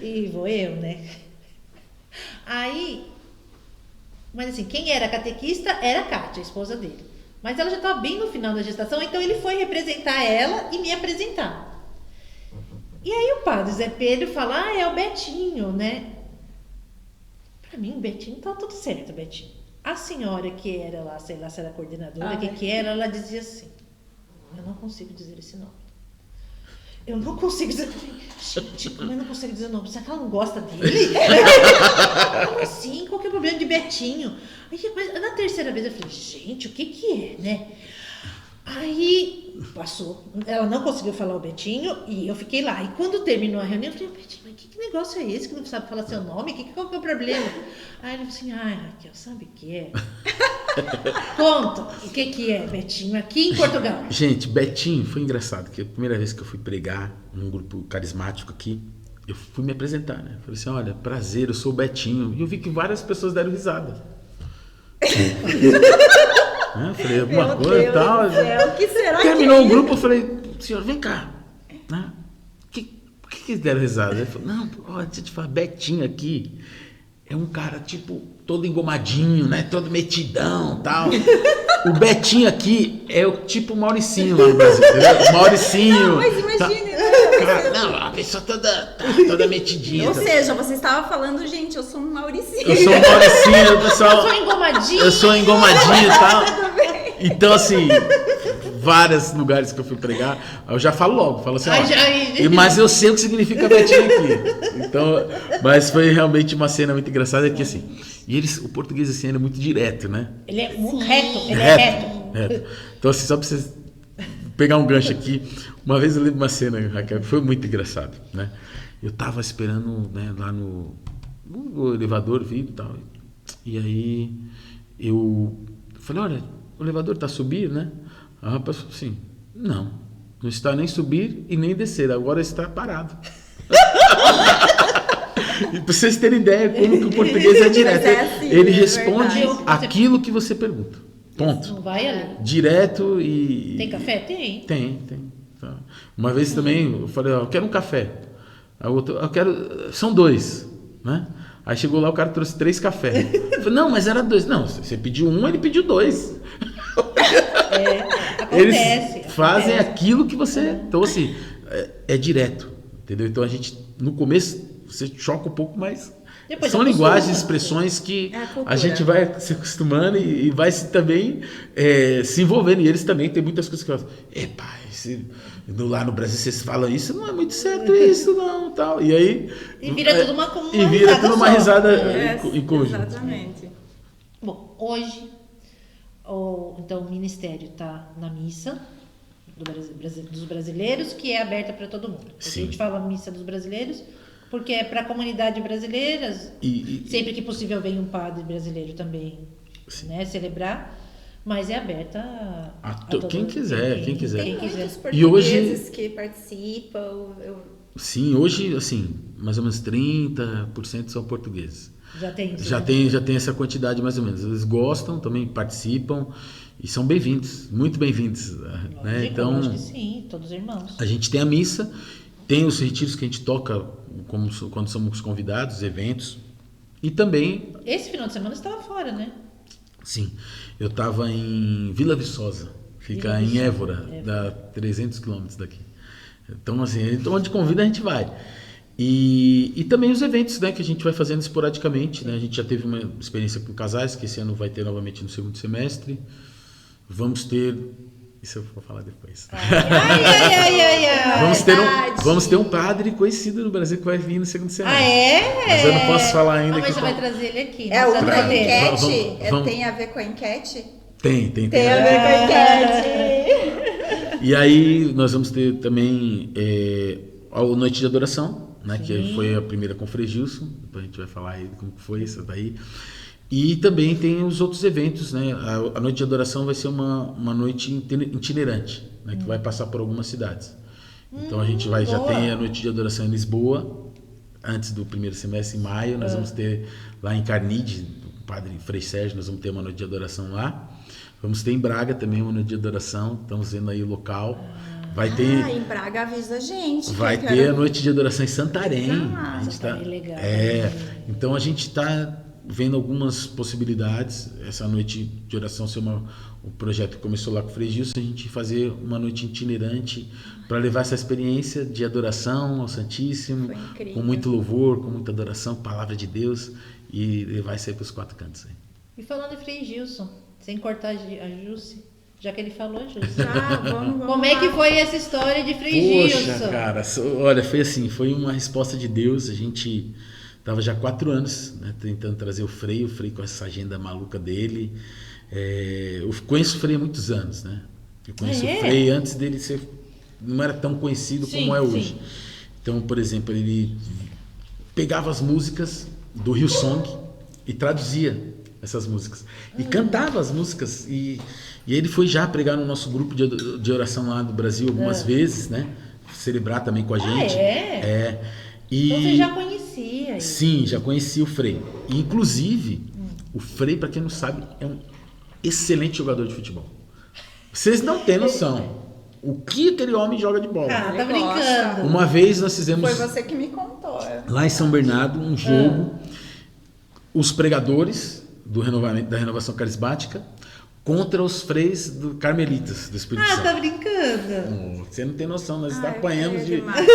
E vou eu, né? Aí, mas assim, quem era catequista era a Kátia, a esposa dele. Mas ela já estava bem no final da gestação, então ele foi representar ela e me apresentar. E aí o padre Zé Pedro fala, é o Betinho, né? Pra mim, o Betinho tá tudo certo, Betinho. A senhora que era lá, sei lá se era coordenadora, que era, ela dizia assim, eu não consigo dizer esse nome. Eu não consigo dizer. Gente, como eu não consigo dizer o nome? Será que ela não gosta dele? Como assim? Qual que é o problema de Betinho? Aí, mas na terceira vez eu falei, gente, o que é, né? Aí passou. Ela não conseguiu falar o Betinho e eu fiquei lá. E quando terminou a reunião, eu falei, Betinho, mas que negócio é esse que não sabe falar seu nome? Qual que é o problema? Aí ele falou assim, Raquel, sabe o que é? Conta, o que é Betinho aqui em Portugal? Gente, Betinho foi engraçado, que a primeira vez que eu fui pregar num grupo carismático aqui, eu fui me apresentar, né? Falei assim, olha, prazer, eu sou o Betinho. E eu vi que várias pessoas deram risada. Eu falei, alguma coisa e tal. O que será Terminou que é o grupo, eu falei, senhor, vem cá. Né? Por que deram risada? Ele falou, não, deixa eu te falar, Betinho aqui é um cara, tipo, todo engomadinho, né? Todo metidão e tal. O Betinho aqui é o tipo Mauricinho lá no Brasil, entendeu? O Mauricinho. Não, mas imagine, né? Cara, não, a pessoa toda metidinha. Ou seja, você estava falando, gente, eu sou um Mauricinho. Eu sou o Mauricinho, pessoal. Eu sou engomadinho. Eu sou engomadinho e tal. Então, assim, vários lugares que eu fui pregar, eu já falo assim, mas eu sei o que significa Betinho aqui. Então, mas foi realmente uma cena muito engraçada, que assim, e o português assim era muito direto, né? Ele é reto, é reto. Então, assim, só pra vocês pegar um gancho aqui, uma vez eu lembro uma cena, Raquel, foi muito engraçado, né? Eu tava esperando, né, lá no elevador vir e tal, e aí eu falei, olha, o elevador está a subir, né? A rapaz falou assim, não está nem subir e nem descer, agora está parado. E para vocês terem ideia como que o português é direto. Assim, ele responde verdade. aquilo que você pergunta. Ponto. Não vai ali. Direto e... Tem café? Tem. Tem. Tá. Uma vez também eu falei, eu quero um café. A outra, eu quero... São 2, né? Aí chegou lá, o cara trouxe 3 cafés. Eu falei, não, mas era 2. Não, você pediu 1, ele pediu 2. Acontece. Eles fazem aquilo que você... Então, assim, é direto, entendeu? Então, a gente, no começo, você choca um pouco, mas depois são linguagens, expressões que a gente vai se acostumando e vai se também se envolvendo. E eles também têm muitas coisas que falam, epa, lá no Brasil vocês falam isso, não é muito certo isso, não, tal. E aí... E vira tudo uma E vira tudo uma risada em conjunto. Exatamente. Bom, hoje, então, o ministério está na missa dos brasileiros, que é aberta para todo mundo. A gente fala missa dos brasileiros porque é para a comunidade brasileira. Sempre que possível vem um padre brasileiro também, né, celebrar. Mas é aberta a todo quem mundo. quiser. Tem muitos portugueses E hoje, que participam. Sim, hoje, assim, mais ou menos 30% são portugueses. Já tem essa quantidade mais ou menos. Eles gostam, também participam e são bem-vindos, muito bem-vindos. Né? Então, acho que sim, todos irmãos. a gente tem a missa, tem os retiros que a gente toca quando somos convidados, eventos. E também, Esse final de semana você estava fora, né? sim, eu estava em Vila Viçosa, fica Vila em Viçosa, Évora, dá 300 quilômetros daqui. Então, assim, onde convida a gente vai. E também os eventos, né, que a gente vai fazendo esporadicamente, né? A gente já teve uma experiência com casais, que esse ano vai ter novamente no segundo semestre. Vamos ter... Isso eu vou falar depois. Ai. Vamos ter um padre conhecido no Brasil que vai vir no segundo semestre. Ah, é? Mas eu não posso falar ainda. Mas você vai trazer ele aqui. É o da Tra- enquete? vamos- Tem a ver com a enquete? Tem. Tem a ver com a enquete. E aí nós vamos ter também a Noite de Adoração, né, que foi a primeira com o Frei Gilson. Depois a gente vai falar aí como que foi isso daí. E também tem os outros eventos, né? A Noite de Adoração vai ser uma noite itinerante, né, que vai passar por algumas cidades. Então a gente já boa. tem a Noite de Adoração em Lisboa, antes do primeiro semestre, em maio. Nós vamos ter lá em Carnide, o padre Frei Sérgio, nós vamos ter uma Noite de Adoração lá. Vamos ter em Braga também uma Noite de Adoração, estamos vendo aí o local. Vai ter... em Braga avisa a gente. Vai que eu ter quero- a Noite de Adoração em Santarém. Ah, A gente Santarém, legal. Então a gente está vendo algumas possibilidades. Essa noite de oração ser o projeto que começou lá com o Frei Gilson, a gente fazer uma noite itinerante para levar essa experiência de adoração ao Santíssimo, Foi incrível. com muito louvor, com muita adoração, palavra de Deus, e levar isso aí para os 4 cantos. Aí. E falando em Frei Gilson, sem cortar a Jusce, já que ele falou, Jusce. Vamos Como é que lá. foi essa história de Frei Poxa, Gilson? cara, olha, foi assim, foi uma resposta de Deus. A gente estava já 4 anos, né, tentando trazer o Frei com essa agenda maluca dele. Eu conheço o Frei há muitos anos, né? Eu conheço o Frei antes dele ser, não era tão conhecido como é hoje. Então, por exemplo, ele pegava as músicas do Hillsong e traduzia essas músicas e cantava as músicas e ele foi já pregar no nosso grupo de oração lá do Brasil algumas vezes, né? Celebrar também com a gente. E, Então você já conhecia ele. sim, já conhecia o Frei. E, inclusive, o Frei, para quem não sabe, é um excelente jogador de futebol. Vocês não têm noção o que aquele homem joga de bola. Ah, tá Ele brincando. Uma vez nós fizemos Foi você que me contou. lá em São Bernardo um jogo, os pregadores da renovação carismática contra os freis do Carmelitas do Espírito Ah, Santo. tá brincando. Você não tem noção, nós Ai, apanhamos foi de demais.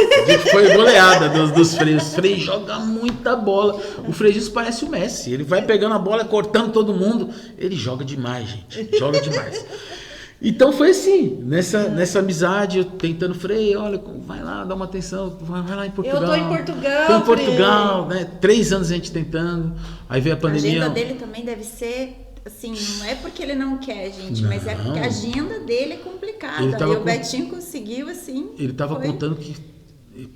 foi goleada dos freios. Os freios jogam muita bola. O Frei Gilson parece o Messi. Ele vai pegando a bola, cortando todo mundo. Ele joga demais, gente. Joga demais. Então foi assim, nessa amizade, eu tentando, Frei, olha, vai lá, dá uma atenção, vai lá em Portugal. Eu tô em Portugal, Tô em Portugal, né? 3 anos a gente tentando. Aí veio a A pandemia. agenda dele também deve ser, assim, não é porque ele não quer, gente, mas é porque a agenda dele é complicada. Ele E tava o Betinho conseguiu, assim. Ele estava foi- contando que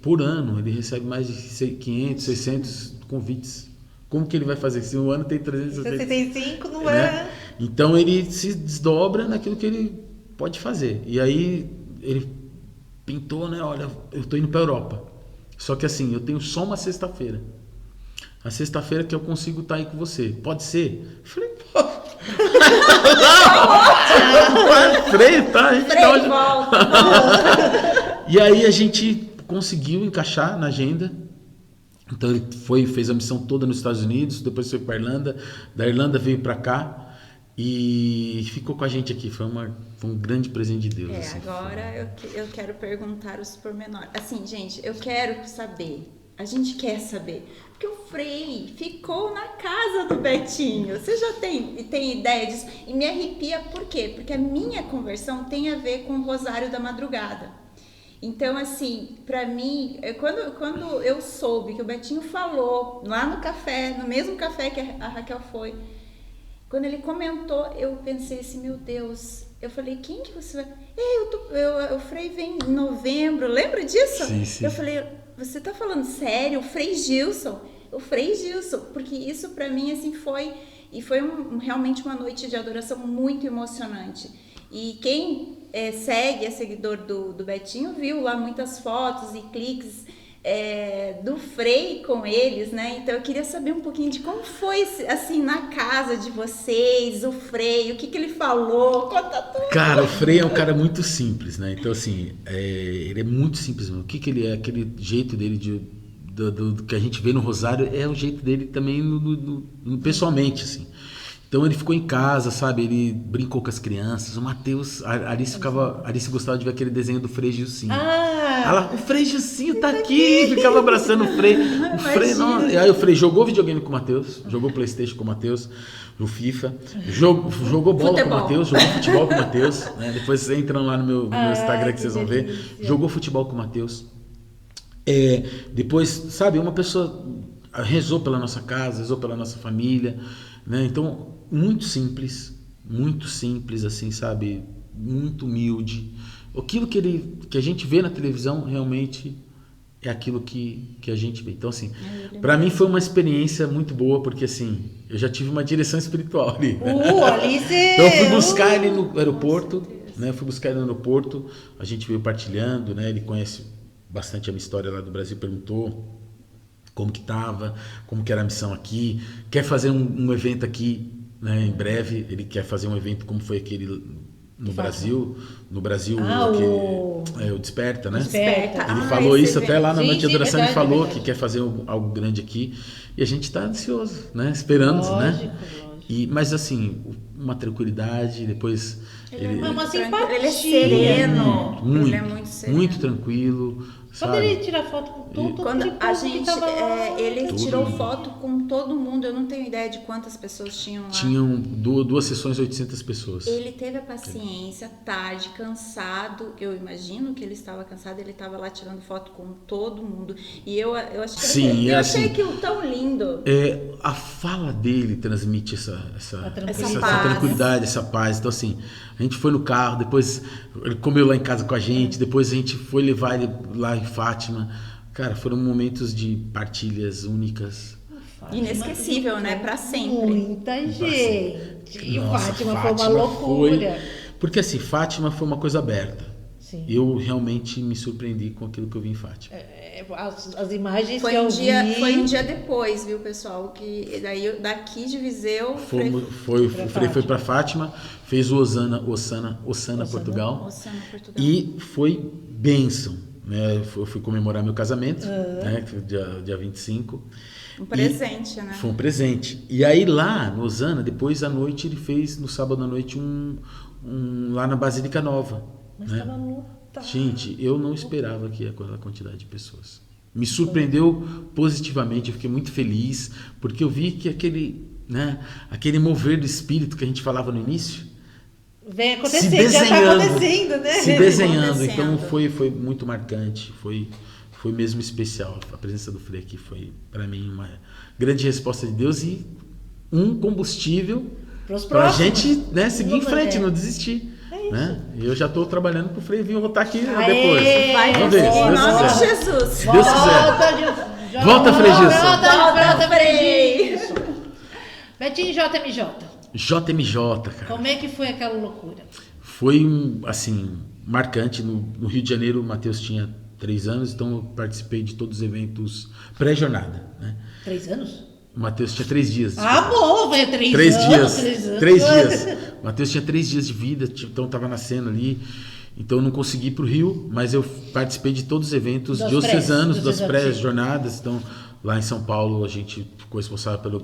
por ano ele recebe mais de 500, 600 convites. Como que ele vai fazer? Se um ano tem 360. 65 não né? é. Então ele se desdobra naquilo que ele pode fazer. E aí ele pintou, né? Olha, eu tô indo para Europa. Só que assim, eu tenho só uma sexta-feira. A sexta-feira que eu consigo estar aí com você. Pode ser? Eu falei, pô. Frei, tá? A gente Frei, dá uma- volta. E aí a gente conseguiu encaixar na agenda. Então ele fez a missão toda nos Estados Unidos, depois foi para Irlanda, da Irlanda veio para cá e ficou com a gente aqui. Foi um grande presente de Deus. assim. Agora eu quero perguntar os pormenores. Assim, gente, eu quero saber. A gente quer saber. Porque o Frei ficou na casa do Betinho. Você já tem ideia disso? E me arrepia por quê? Porque a minha conversão tem a ver com o Rosário da Madrugada. Então, assim, pra mim, quando eu soube que o Betinho falou lá no café, no mesmo café que a Raquel foi, quando ele comentou, eu pensei assim, meu Deus, eu falei, quem que você vai... o Frei vem em novembro, lembra disso? Sim. Eu falei, você tá falando sério? O Frei Gilson, porque isso pra mim, assim, foi realmente uma noite de adoração muito emocionante. E quem é seguidor do Betinho, viu lá muitas fotos e cliques do Frei com eles, né? Então eu queria saber um pouquinho de como foi, assim, na casa de vocês, o Frei, o que ele falou, conta tudo. Cara, o Frei é um cara muito simples, né? Então, assim, ele é muito simples mesmo. O que ele é? Aquele jeito dele do que a gente vê no Rosário é o jeito dele também pessoalmente, assim. Então ele ficou em casa, sabe? Ele brincou com as crianças. O Matheus, a Alice gostava de ver aquele desenho do Frei Gilcinho. O Frei Gilcinho tá aqui, ficava abraçando o Frei. Aí o Frei jogou videogame com o Matheus, jogou PlayStation com o Matheus, o FIFA, jogou bola com o Matheus, jogou futebol com o Matheus. Né? Depois vocês entram lá no meu Instagram que vocês vão ver. Jogou futebol com o Matheus. Depois, sabe, uma pessoa rezou pela nossa casa, rezou pela nossa família, né? Então, muito simples, assim, sabe, muito humilde. Aquilo que a gente vê na televisão realmente é aquilo que a gente vê. Então, assim, para mim foi uma experiência muito boa, porque assim, eu já tive uma direção espiritual ali. Alice! Então eu fui buscar ele no aeroporto, né? A gente veio partilhando, né? Ele conhece bastante a minha história lá do Brasil, perguntou como que estava, como que era a missão aqui, quer fazer um evento aqui, né, em breve, ele quer fazer um evento como foi aquele no Brasil, o Desperta, né? Desperta. Ele falou isso até lá na noite de adoração, verdade, ele falou verdade. que quer fazer algo grande aqui, e a gente está ansioso, né, esperando, Lógico, né? Mas assim, uma tranquilidade, depois Uma simpatia. Ele é sereno. muito, Ele é muito sereno. muito tranquilo. Quando sabe? ele tira foto com todo Quando mundo a que gente, tava lá. ele Todo tirou mundo. foto com todo mundo. Eu não tenho ideia de quantas pessoas tinham lá. Tinham duas sessões, 800 pessoas. Ele teve a paciência, tarde, cansado. Eu imagino que ele estava cansado. Ele estava lá tirando foto com todo mundo. E eu achei, Sim, eu assim, achei aquilo tão lindo. A fala dele transmite essa paz. tranquilidade, essa paz. Então, assim, a gente foi no carro, depois ele comeu lá em casa com a gente, depois a gente foi levar ele lá em Fátima. Cara, foram momentos de partilhas únicas. Inesquecível, né? Pra sempre. Muita gente. E Nossa, Fátima foi uma loucura. Porque assim, Fátima foi uma coisa aberta. Sim. Eu realmente me surpreendi com aquilo que eu vi em Fátima. As imagens Foi que eu foi um vi. dia depois, viu, pessoal? Que daí daqui de Viseu O Frei foi para Fátima, fez o Osana Portugal. Ossana, Portugal. E foi bênção, né? Eu fui comemorar meu casamento, né? Dia 25. Um presente, né? Foi um presente. E aí lá no Osana, depois à noite, ele fez, no sábado à noite, lá na Basílica Nova. Mas né? estava lotado. Gente, eu não esperava que aquela quantidade de pessoas. Me surpreendeu positivamente, eu fiquei muito feliz, porque eu vi que aquele mover do espírito que a gente falava no início, Vem se acontecendo, já está desenhando, acontecendo, né? se desenhando. Acontecendo. Então foi muito marcante, foi mesmo especial. A presença do Frei aqui foi, para mim, uma grande resposta de Deus e um combustível para a gente, né, seguir em frente, não desistir. Né? E eu já estou trabalhando para o Frei vir voltar aqui depois. Vai, Vamos ver, se em Deus nome de quiser. Jesus. Se Deus quiser. Volta, Frei Gilson. Volta, Frei Frei. Gilson. Betinho JMJ. JMJ, cara. Como é que foi aquela loucura? Foi, assim, marcante. No Rio de Janeiro, o Matheus tinha 3 anos, então eu participei de todos os eventos pré-jornada. Né? 3 anos? O Matheus tinha 3 dias. Bom, vai 3 3 anos. dias. 3 anos. 3 dias. O Matheus tinha 3 dias de vida, então estava nascendo ali. Então eu não consegui ir para o Rio, mas eu participei de todos os eventos diocesanos, das pré-jornadas. Então, lá em São Paulo, a gente ficou responsável pelo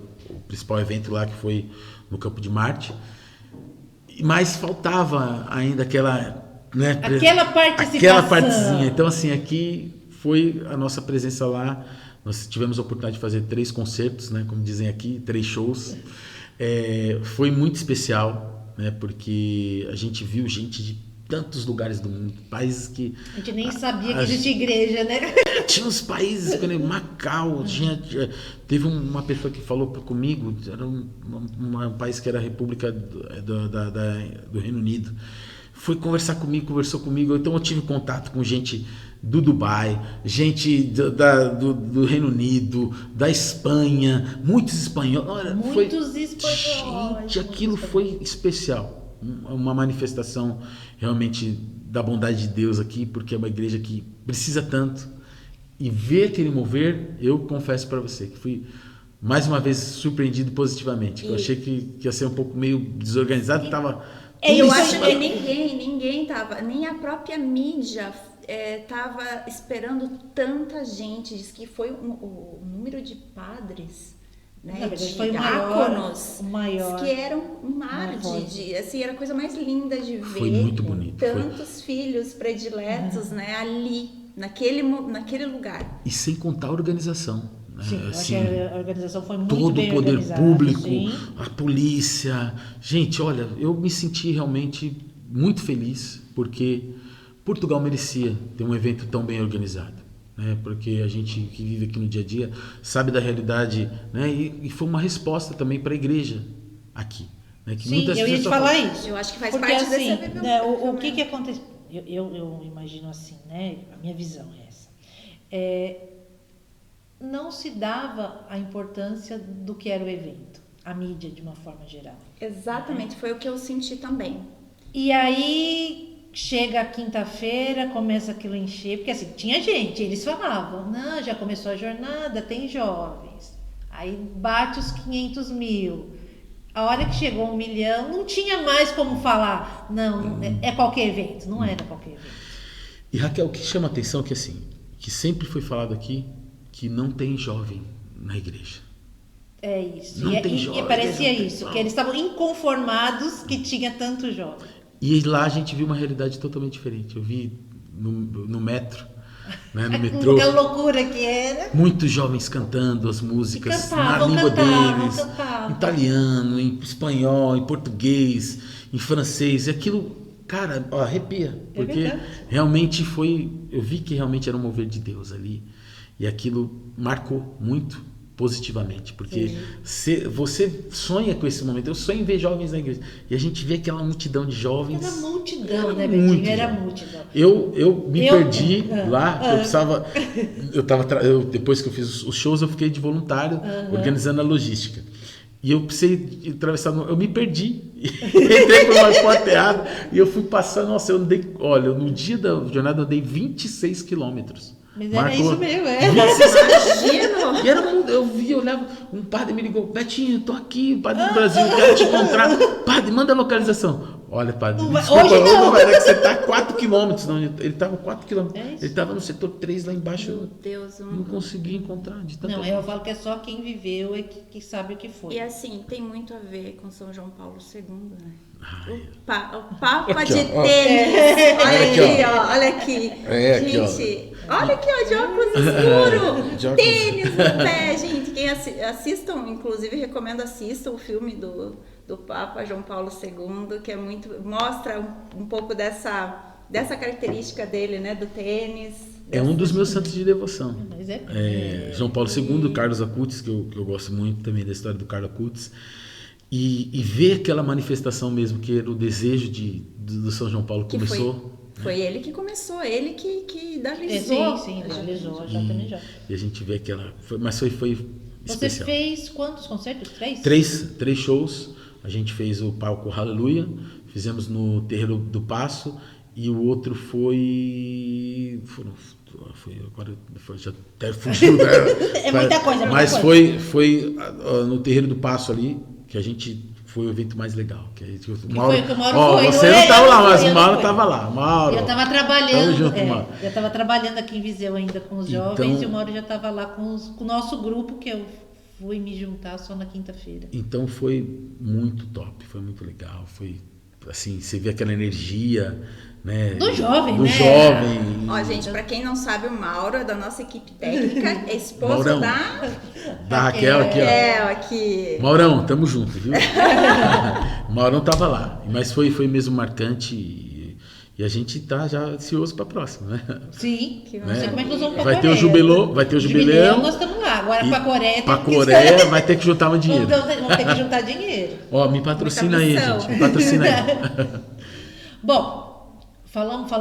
principal evento lá, que foi no Campo de Marte. Mas faltava ainda aquela... Né, aquela participação. Aquela partezinha. Então, assim, aqui foi a nossa presença lá. Nós tivemos a oportunidade de fazer 3 concertos, né, como dizem aqui, 3 shows. Foi muito especial, né, porque a gente viu gente de tantos lugares do mundo, países que... A gente nem sabia que existia igreja, né? Tinha uns países, Macau, teve uma pessoa que falou comigo, era um país que era a República do Reino Unido. Foi conversou comigo, então eu tive contato com gente do Dubai, gente do Reino Unido, da Espanha, muitos espanhóis. Espanhóis. Gente, aquilo foi especial, uma manifestação realmente da bondade de Deus aqui, porque é uma igreja que precisa tanto. E ver aquele mover, eu confesso para você que fui mais uma vez surpreendido positivamente. Eu achei que ia ser um pouco meio desorganizado, estava... Eu acho que ninguém tava, nem a própria mídia estava esperando tanta gente, diz que foi o número de padres, né, Na verdade, de foi diáconos, o maior. diz que era um mar Maior. assim, era a coisa mais linda de ver. Foi muito bonito. Tantos filhos prediletos, né, ali, naquele lugar. E sem contar a organização. Né? Sim, eu Assim, acho que a organização foi muito todo bem o poder organizada, público, sim. a polícia. Gente, olha, eu me senti realmente muito feliz porque Portugal merecia ter um evento tão bem organizado. Né? Porque a gente que vive aqui no dia a dia sabe da realidade, né? E foi uma resposta também para a igreja aqui. Né? Que Sim, muitas eu ia te pessoas falar falam, isso. Eu acho que faz Porque parte assim, desse né, o que acontece? Eu imagino assim, né? A minha visão é essa. Não se dava a importância do que era o evento, a mídia de uma forma geral. Exatamente, foi o que eu senti também. E aí chega a quinta-feira, começa aquilo a encher, porque assim, tinha gente, eles falavam, não, já começou a jornada, tem jovens. Aí bate os 500 mil. A hora que chegou 1 milhão, não tinha mais como falar, não, é qualquer evento, não era qualquer evento. E Raquel, o que chama a atenção é que assim, que sempre foi falado aqui, que não tem jovem na igreja. É isso. Não tem E jovem, parecia não tem isso, jovem. que eles estavam inconformados que tinha tanto jovem. E lá a gente viu uma realidade totalmente diferente. Eu vi no metro, né, no metrô, Aquela loucura que era. muitos jovens cantando as músicas E cantavam, na língua cantavam, deles, cantavam. em italiano, em espanhol, em português, em francês. E aquilo, cara, ó, arrepia. Porque verdade. realmente eu vi que realmente era um mover de Deus ali. E aquilo marcou muito positivamente, porque você sonha com esse momento. Eu sonho em ver jovens na igreja e a gente vê aquela multidão de jovens. Era multidão, né, Muito Betinho? Era jovem. multidão. Eu me perdi lá, ah. eu depois que eu fiz os shows, eu fiquei de voluntário organizando a logística. E eu precisei atravessar, eu me perdi. Entrei por uma porta errada e eu fui passando, nossa, no dia da jornada eu andei 26 quilômetros. Mas era isso mesmo, Imagino! E eu olhava, um padre me ligou, Betinho, eu tô aqui, padre do Brasil, quero te encontrar. Padre, manda a localização. Olha, padre, Não vai- desculpa, hoje não. vai dar que você tá a 4 quilômetros. Não, ele tava a 4 quilômetros. É isso. Ele tava no setor 3 lá embaixo. Meu Eu Deus, não consegui encontrar. De tanta Não, eu falo que é só quem viveu e que sabe o que foi. E assim, tem muito a ver com São João Paulo II, né? Ai. O Papa Aqui, de ó. tênis. Olha Aqui, aqui, ó. Olha aqui. É, aqui, ó. Gente, olha aqui, ó, de óculos escuro. De óculos. Tênis no pé, gente. Quem assistam, inclusive, recomendo assistam o filme do Papa João Paulo II, que é mostra um pouco dessa característica dele, né? Do tênis. É um dos meus santos de devoção. Mas João Paulo II, Carlos Acutis, que eu gosto muito também da história do Carlos Acutis. E ver aquela manifestação mesmo, que era o desejo do São João Paulo que começou. Foi ele que começou, ele que idealizou. Sim, idealizou, exatamente. E a gente vê aquela. Mas foi Você especial. fez quantos concertos? 3? Três shows. A gente fez o palco Hallelujah, fizemos no Terreiro do Passo, e o outro já até fugiu, né? É muita coisa, Mas muita foi no Terreiro do Passo ali que a gente foi o evento mais legal. Que a gente, foi que o Mauro foi, você não não é? estava Eu lá, não mas fui, o eu Mauro não fui. estava lá. Mauro, Eu estava tamo trabalhando, junto, Mauro. eu estava trabalhando aqui em Viseu ainda com os Então- jovens e o Mauro já estava lá com o nosso grupo, que eu fui me juntar só na quinta-feira. Então foi muito top, foi muito legal. Foi assim, você vê aquela energia, né? Do jovem, do né? jovem. Ó, gente, pra quem não sabe, o Mauro é da nossa equipe técnica, é esposo Maurão. Da Raquel aqui, ó. aqui. Maurão, tamo junto, viu? O Maurão tava lá, mas foi mesmo marcante e a gente tá já ansioso pra próxima, né? Sim, Que não sei né? como é que nós vamos pra Vai ter Coreia. o jubileu, vai ter o jubileu. Nós estamos lá, agora E pra Coreia pra tem que- Coreia vai ter que juntar um dinheiro. Vamos ter que juntar dinheiro. Ó, me patrocina aí, missão. gente. Me patrocina aí. Bom, falamos.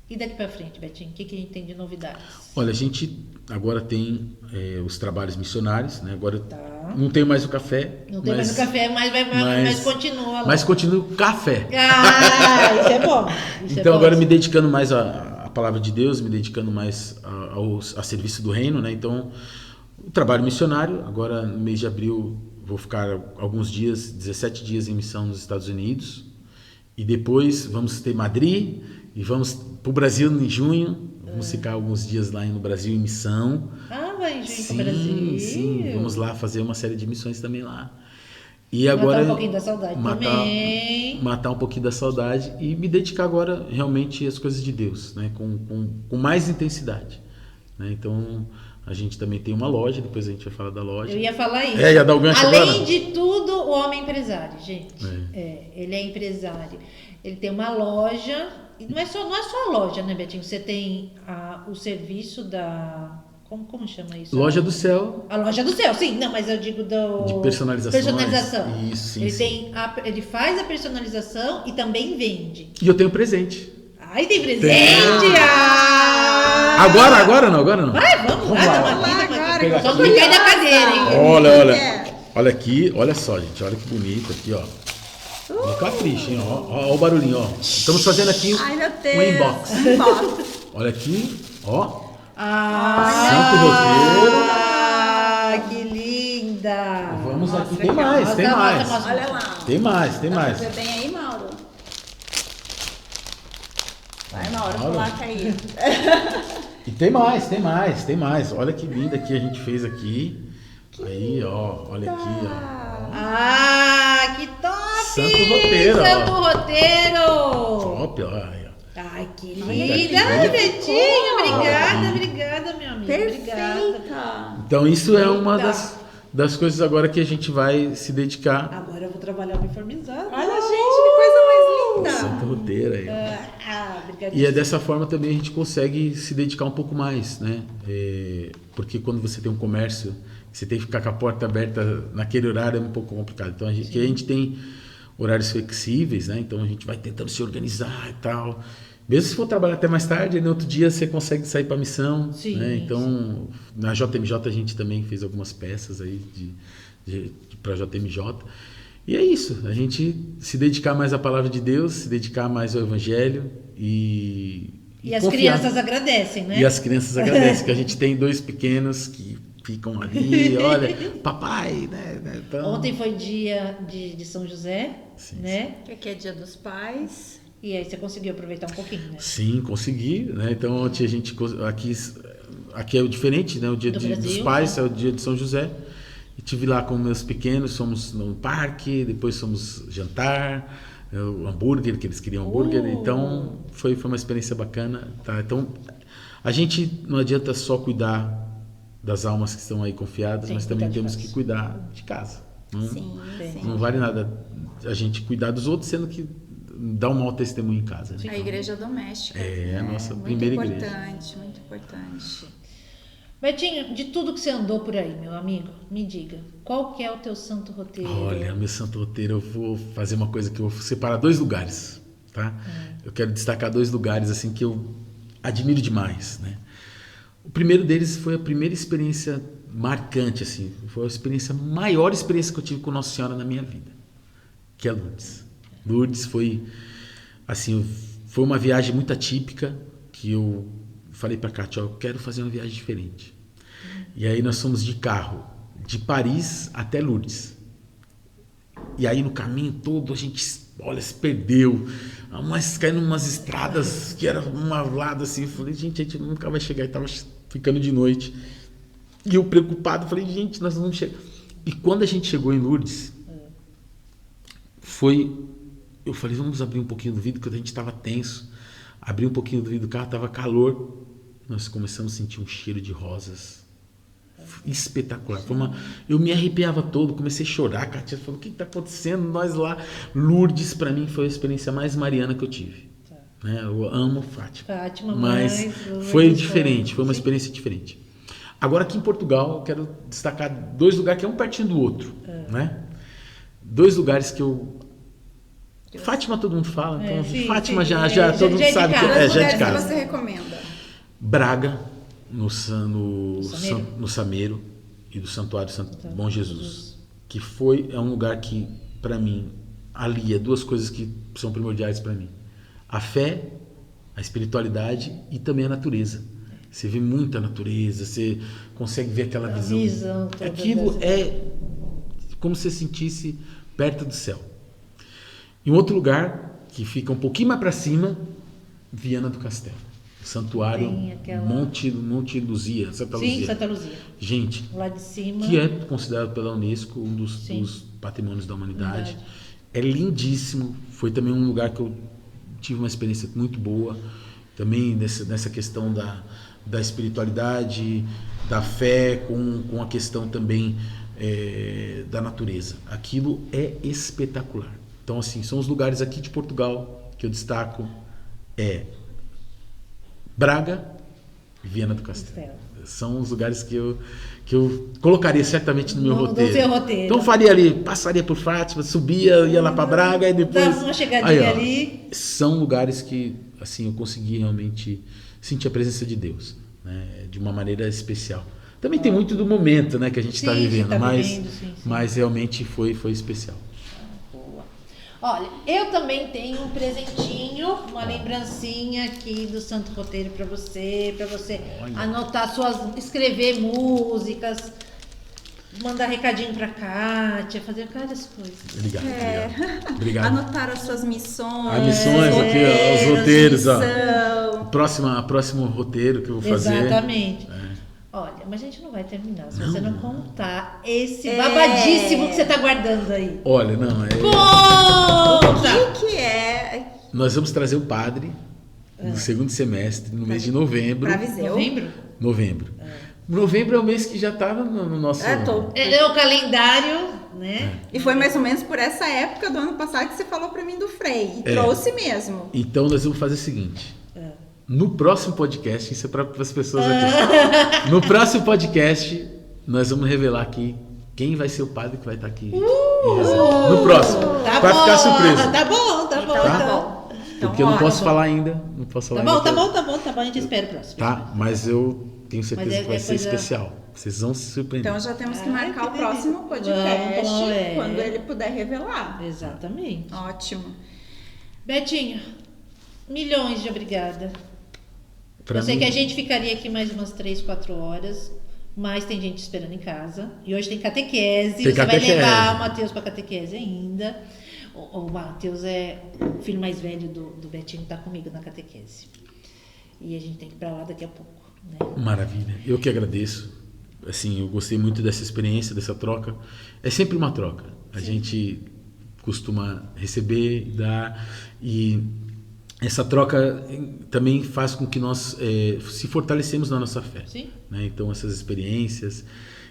E daqui pra frente, Betinho, o que a gente tem de novidades? Olha, a gente agora tem os trabalhos missionários, né? Agora Tá. não tem mais o café. Não tem mais o café, mas continua lá. Mas continua o café. Ah, isso é bom. Isso Então é bom. agora me dedicando mais à palavra de Deus, me dedicando mais a serviço do reino, né? Então o trabalho missionário, agora no mês de abril vou ficar alguns dias, 17 dias em missão nos Estados Unidos, e depois vamos ter Madrid, E vamos para o Brasil em junho. Vamos ficar alguns dias lá no Brasil em missão. Ah, vai em junho Sim, pro Brasil. sim. Vamos lá fazer uma série de missões também lá. E agora Matar um pouquinho da saudade também. Matar um pouquinho da saudade e me dedicar agora realmente às coisas de Deus, né? Com mais intensidade. Né? Então, a gente também tem uma loja, depois a gente vai falar da loja. Eu ia falar isso. Ia dar o gancho Além agora? de tudo, o homem é empresário, gente. Ele é empresário. Ele tem uma loja. E não é só a loja, né, Betinho? Você tem o serviço da... Como chama isso? Loja do Céu. A loja do céu, sim. Não, mas eu digo De personalizações. personalização. Isso, sim, ele sim. ele faz a personalização e também vende. E eu tenho presente. Ai, tem presente! Ah! Agora não. Vai, vamos lá. Vamos lá agora. Só não cai da cadeira, hein? Olha aqui, olha só, gente. Olha que bonito aqui, ó. No capricho, hein? Ó o barulhinho, ó. Estamos fazendo aqui Ai, meu Deus. um inbox. Olha aqui, ó. Santo roteiro. Ah, que linda! Vamos aqui, tem mais. Olha lá. Tem mais. Você bem aí, Mauro? Vai, Mauro, coloca aí. E tem mais. Olha que linda que a gente fez aqui. Aí, ó, olha aqui, ó. Ah, que top! Santo roteiro, ó. Santo roteiro! Top, ó. Aí, ó. Ai, que Olha linda, que Betinho! Olha. Obrigada, meu amigo. Obrigada. Perfeita. Então isso é uma Linda. das coisas agora que a gente vai se dedicar. Agora eu vou trabalhar uniformizado. Olha, gente, que coisa mais linda. Santo roteiro aí, ó. Obrigada. E é dessa forma também a gente consegue se dedicar um pouco mais, né? Porque quando você tem um comércio, você tem que ficar com a porta aberta naquele horário é um pouco complicado. Então a gente tem horários flexíveis, né? Então a gente vai tentando se organizar e tal. Mesmo se for trabalhar até mais tarde, no outro dia você consegue sair para missão. Sim, né? Então na JMJ a gente também fez algumas peças aí para JMJ. E é isso, a gente se dedicar mais à palavra de Deus, se dedicar mais ao Evangelho e as confiar. crianças agradecem, né? E as crianças agradecem, que a gente tem 2 pequenos que ficam ali, olha, papai, né? Então... Ontem foi dia de São José, Sim, né? Que aqui é dia dos pais. E aí você conseguiu aproveitar um pouquinho, né? Sim, consegui, né? Então ontem a gente aqui é o diferente, né? O dia dos pais é o dia de São José. E tive lá com meus pequenos, fomos no parque, depois fomos jantar, o hambúrguer, que eles queriam hambúrguer. Então foi uma experiência bacana, tá? Então a gente não adianta só cuidar das almas que estão aí confiadas, mas também temos que cuidar de casa. Não vale nada a gente cuidar dos outros, sendo que dá um mau testemunho em casa. Né? A igreja doméstica. É a nossa primeira igreja. Muito importante. Betinho, de tudo que você andou por aí, meu amigo, me diga, qual que é o teu santo roteiro? Olha, meu santo roteiro, eu vou fazer uma coisa que eu vou separar 2 lugares, tá? Eu quero destacar 2 lugares assim que eu admiro demais, né? O primeiro deles foi a primeira experiência marcante, assim, foi a maior experiência que eu tive com Nossa Senhora na minha vida, que é Lourdes. Lourdes foi, assim, foi uma viagem muito atípica, que eu falei para a Kátia, eu quero fazer uma viagem diferente. E aí nós fomos de carro, de Paris até Lourdes. E aí no caminho todo a gente, olha, se perdeu, mas caindo umas estradas que era um lado assim, eu falei, gente, a gente nunca vai chegar, e estava ficando de noite. E eu preocupado, falei, gente, nós não vamos chegar. E quando a gente chegou em Lourdes, eu falei, vamos abrir um pouquinho do vidro, porque a gente estava tenso. Abri um pouquinho do vidro do carro, estava calor. Nós começamos a sentir um cheiro de rosas. Espetacular. Eu me arrepiava todo, comecei a chorar. A Kátia falou, o que está acontecendo? Nós lá. Lourdes, para mim, foi a experiência mais mariana que eu tive. Né? Eu amo Fátima. Mas foi diferente, foi uma experiência diferente. Agora aqui em Portugal, eu quero destacar 2 lugares que é um pertinho do outro. Né? 2 lugares que eu... Fátima todo mundo fala, então Fátima já todo mundo sabe que é já é de casa. Que você recomenda? Braga, no Sameiro e do Santuário Santo Bom Jesus, que é um lugar que, para mim, alia 2 coisas que são primordiais para mim: a fé, a espiritualidade e também a natureza. Você vê muita natureza, você consegue ver aquela visão. Aquilo é como se você sentisse perto do céu. Em outro lugar, que fica um pouquinho mais para cima, Viana do Castelo. Santuário Monte Luzia, Santa Luzia. Sim, Santa Luzia. Gente, Lá de cima. que é considerado pela Unesco um dos patrimônios da humanidade. É lindíssimo. Foi também um lugar que eu tive uma experiência muito boa. Também nessa questão da espiritualidade, da fé, com a questão também da natureza. Aquilo é espetacular. Então, assim, são os lugares aqui de Portugal que eu destaco. Braga e Viana do Castelo. São os lugares que eu colocaria certamente no meu roteiro. seu roteiro. Então passaria por Fátima, subia, ia lá para Braga e depois... Dava uma chegadinha ali. São lugares que, assim, eu consegui realmente sentir a presença de Deus, né, de uma maneira especial. Também tem muito do momento, né, que a gente está vivendo, mas realmente foi especial. Olha, eu também tenho um presentinho, uma lembrancinha aqui do Santo Roteiro para você anotar escrever músicas, mandar recadinho para Kátia, fazer várias coisas. Obrigado. Anotar as suas missões. As missões aqui, os roteiros, próximo roteiro que eu vou fazer. Exatamente. Olha, mas a gente não vai terminar se você não contar esse babadíssimo que você tá guardando aí. Olha, não, Conta! O que é? Nós vamos trazer o padre no segundo semestre, no mês de novembro. Pra Viseu? Novembro. Novembro é o mês que já tá no nosso... É o calendário, né? E foi mais ou menos por essa época do ano passado que você falou pra mim do Frei. E trouxe mesmo. Então nós vamos fazer o seguinte... No próximo podcast, isso é para as pessoas aqui. No próximo podcast, nós vamos revelar aqui quem vai ser o padre que vai estar aqui. No próximo. Vai ficar surpresa. Tá bom. Então, porque eu não posso falar ainda. Não posso falar ainda. Tá bom. A gente espera o próximo. Tá, mas eu tenho certeza que vai ser especial. Vocês vão se surpreender. Então já temos que marcar o próximo podcast quando ele puder revelar. Exatamente. Ótimo. Betinho, milhões de obrigada. Eu sei que a gente ficaria aqui mais umas 3-4 horas, mas tem gente esperando em casa. E hoje tem catequese. Você vai levar o Matheus para catequese ainda. O Matheus é o filho mais velho do Betinho, está comigo na catequese. E a gente tem que ir para lá daqui a pouco. Né? Maravilha. Eu que agradeço. Assim, eu gostei muito dessa experiência, dessa troca. É sempre uma troca. A gente costuma receber, dar e... Essa troca também faz com que nós se fortalecemos na nossa fé. Sim. Né? Então, essas experiências.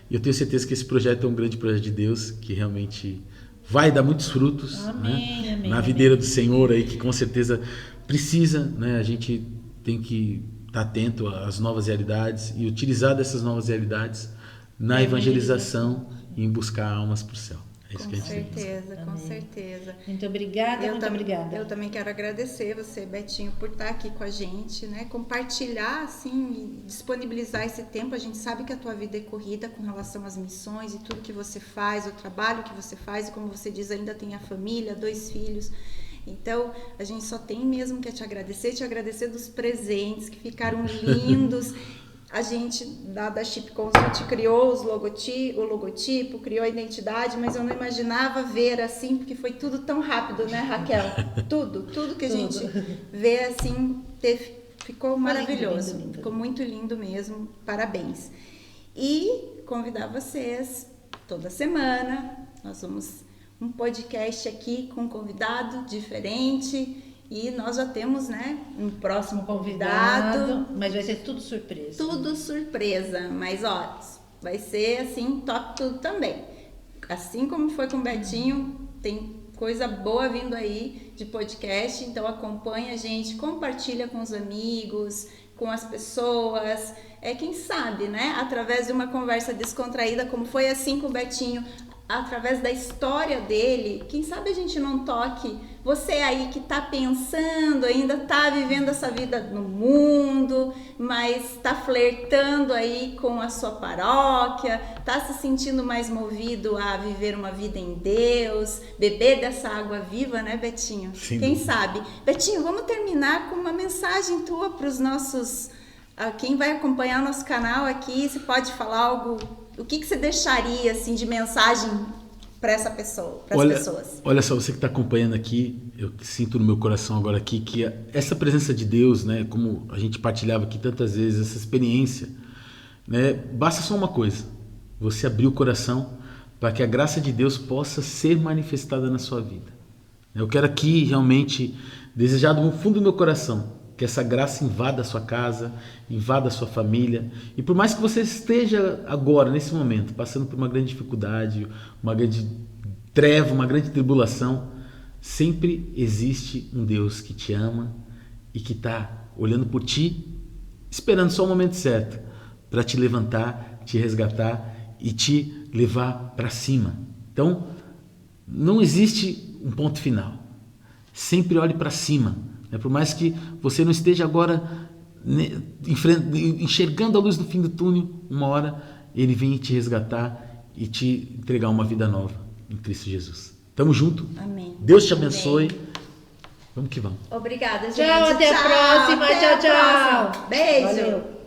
E eu tenho certeza que esse projeto é um grande projeto de Deus, que realmente vai dar muitos frutos. Amém, amém, na videira do Senhor, aí, que com certeza precisa. Né? A gente tem que estar atento às novas realidades e utilizar dessas novas realidades na evangelização e em buscar almas para o céu. Com certeza. Muito obrigada, obrigada. Eu também quero agradecer você, Betinho, por estar aqui com a gente, né? Compartilhar, assim, e disponibilizar esse tempo. A gente sabe que a tua vida é corrida com relação às missões e tudo que você faz, o trabalho que você faz, e como você diz, ainda tem a família, 2 filhos. Então, a gente só tem mesmo que te agradecer dos presentes que ficaram lindos. A gente, da Chip Consult, criou o logotipo, criou a identidade, mas eu não imaginava ver assim, porque foi tudo tão rápido, né, Raquel? Tudo que a gente vê assim, ficou maravilhoso. Lindo. Ficou muito lindo mesmo, parabéns. E convidar vocês, toda semana, nós vamos um podcast aqui com um convidado diferente. E nós já temos, né, um próximo convidado. Mas vai ser tudo surpresa. Tudo surpresa. Mas, ó, vai ser, assim, top tudo também. Assim como foi com o Betinho, tem coisa boa vindo aí de podcast. Então, acompanha a gente, compartilha com os amigos, com as pessoas. Quem sabe, né, através de uma conversa descontraída, como foi assim com o Betinho, através da história dele, quem sabe a gente não toque você aí que tá pensando, ainda tá vivendo essa vida no mundo, mas tá flertando aí com a sua paróquia, tá se sentindo mais movido a viver uma vida em Deus, beber dessa água viva, né, Betinho? Sim. Quem sabe? Betinho, vamos terminar com uma mensagem tua para os nossos... quem vai acompanhar o nosso canal aqui, você pode falar algo... O que você deixaria, assim, de mensagem para essa pessoa, para as pessoas. Olha só, você que está acompanhando aqui, eu sinto no meu coração agora aqui que essa presença de Deus, né, como a gente partilhava aqui tantas vezes, essa experiência, né, basta só uma coisa: você abrir o coração para que a graça de Deus possa ser manifestada na sua vida. Eu quero aqui realmente desejar do fundo do meu coração que essa graça invada a sua casa, invada a sua família. E por mais que você esteja agora, nesse momento, passando por uma grande dificuldade, uma grande treva, uma grande tribulação, sempre existe um Deus que te ama e que está olhando por ti, esperando só o momento certo para te levantar, te resgatar e te levar para cima. Então, não existe um ponto final. Sempre olhe para cima. Por mais que você não esteja agora enxergando a luz do fim do túnel, uma hora Ele vem te resgatar e te entregar uma vida nova em Cristo Jesus. Tamo junto. Amém. Deus te abençoe. Amém. Vamos que vamos. Obrigada, gente. Tchau, até a próxima. Até Tchau, a próxima. tchau. Beijo. Valeu.